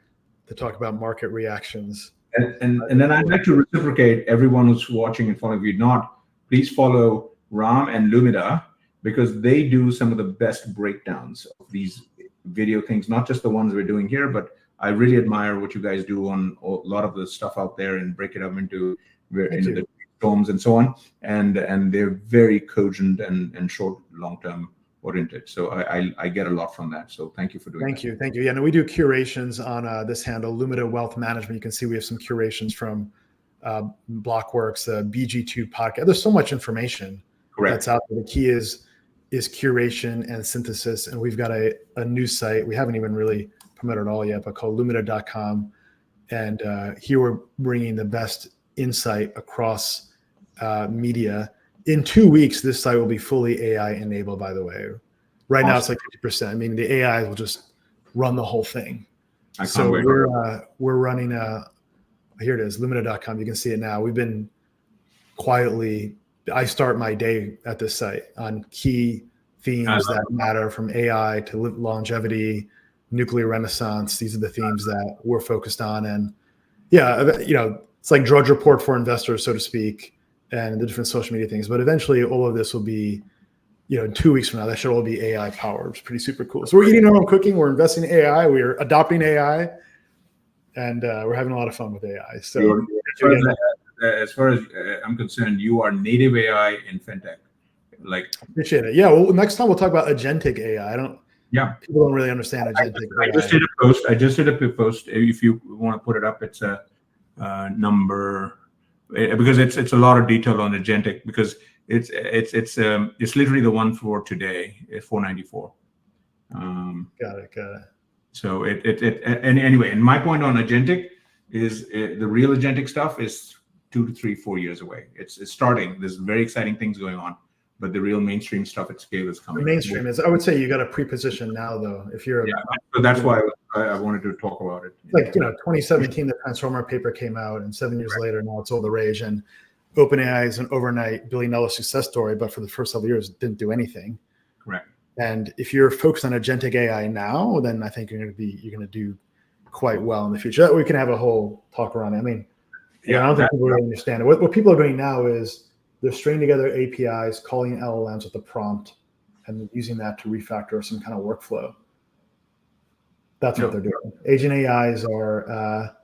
to talk about market reactions. And then I'd like to reciprocate everyone who's watching and following. If you're not, please follow Ram and Lumida, because they do some of the best breakdowns of these video things, not just the ones we're doing here, but I really admire what you guys do on a lot of the stuff out there and break it up into the tomes and so on. And they're very cogent and short, long-term oriented. So I get a lot from that. So thank you for doing that. Thank you. Yeah, no, we do curations on this handle, Lumida Wealth Management. You can see we have some curations from Blockworks, BG2 podcast. There's so much information that's out there. The key is curation and synthesis. And we've got a new site. We haven't even really promoted it all yet, but called Lumida.com. And here we're bringing the best insight across media. In 2 weeks, this site will be fully AI enabled, by the way. Right now, it's like 50%. I mean, the AI will just run the whole thing. So we're running here it is, Lumida.com. You can see it now. We've been quietly, I start my day at this site on key themes that matter, from AI to longevity, nuclear renaissance. These are the themes that we're focused on. And yeah, it's like Drudge Report for investors, so to speak, and the different social media things. But eventually all of this will be, in 2 weeks from now, that should all be AI powered. It's pretty super cool. So we're eating our own cooking. We're investing in AI. We're adopting AI. And we're having a lot of fun with AI. So as far as I'm concerned, you are native AI in fintech. Appreciate it. Yeah. Well, next time we'll talk about agentic AI. People don't really understand agentic AI. I just did a post. If you want to put it up, it's a number, because it's a lot of detail on agentic, because it's literally the one for today, 494. Got it. So and anyway, and my point on agentic is the real agentic stuff is 2 to 3, 4 years away. It's starting. There's very exciting things going on, but the real mainstream stuff at scale is coming. The mainstream is, I would say, you got to pre-position now, though. If you're, so that's why I wanted to talk about it. Like 2017, the Transformer paper came out, and 7 years later, now it's all the rage. And OpenAI is an overnight $1 billion success story, but for the first several years, it didn't do anything. Correct. And if you're focused on agentic AI now, then I think you're going to do quite well in the future. We can have a whole talk around it. I mean, I don't think people really understand it. What people are doing now is they're stringing together APIs, calling LLMs with a prompt, and using that to refactor some kind of workflow. That's what they're doing. Agent AIs are,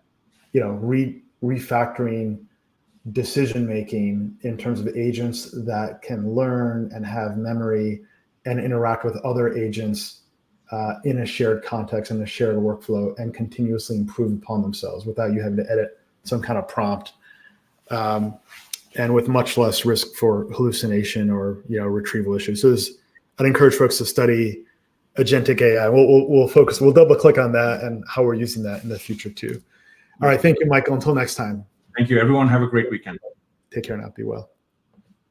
refactoring decision making in terms of agents that can learn and have memory and interact with other agents in a shared context and a shared workflow, and continuously improve upon themselves without you having to edit some kind of prompt, and with much less risk for hallucination or retrieval issues. So I'd encourage folks to study agentic AI. We'll double click on that and how we're using that in the future too. All right, thank you, Michael. Until next time. Thank you, everyone. Have a great weekend. Take care now. Be well.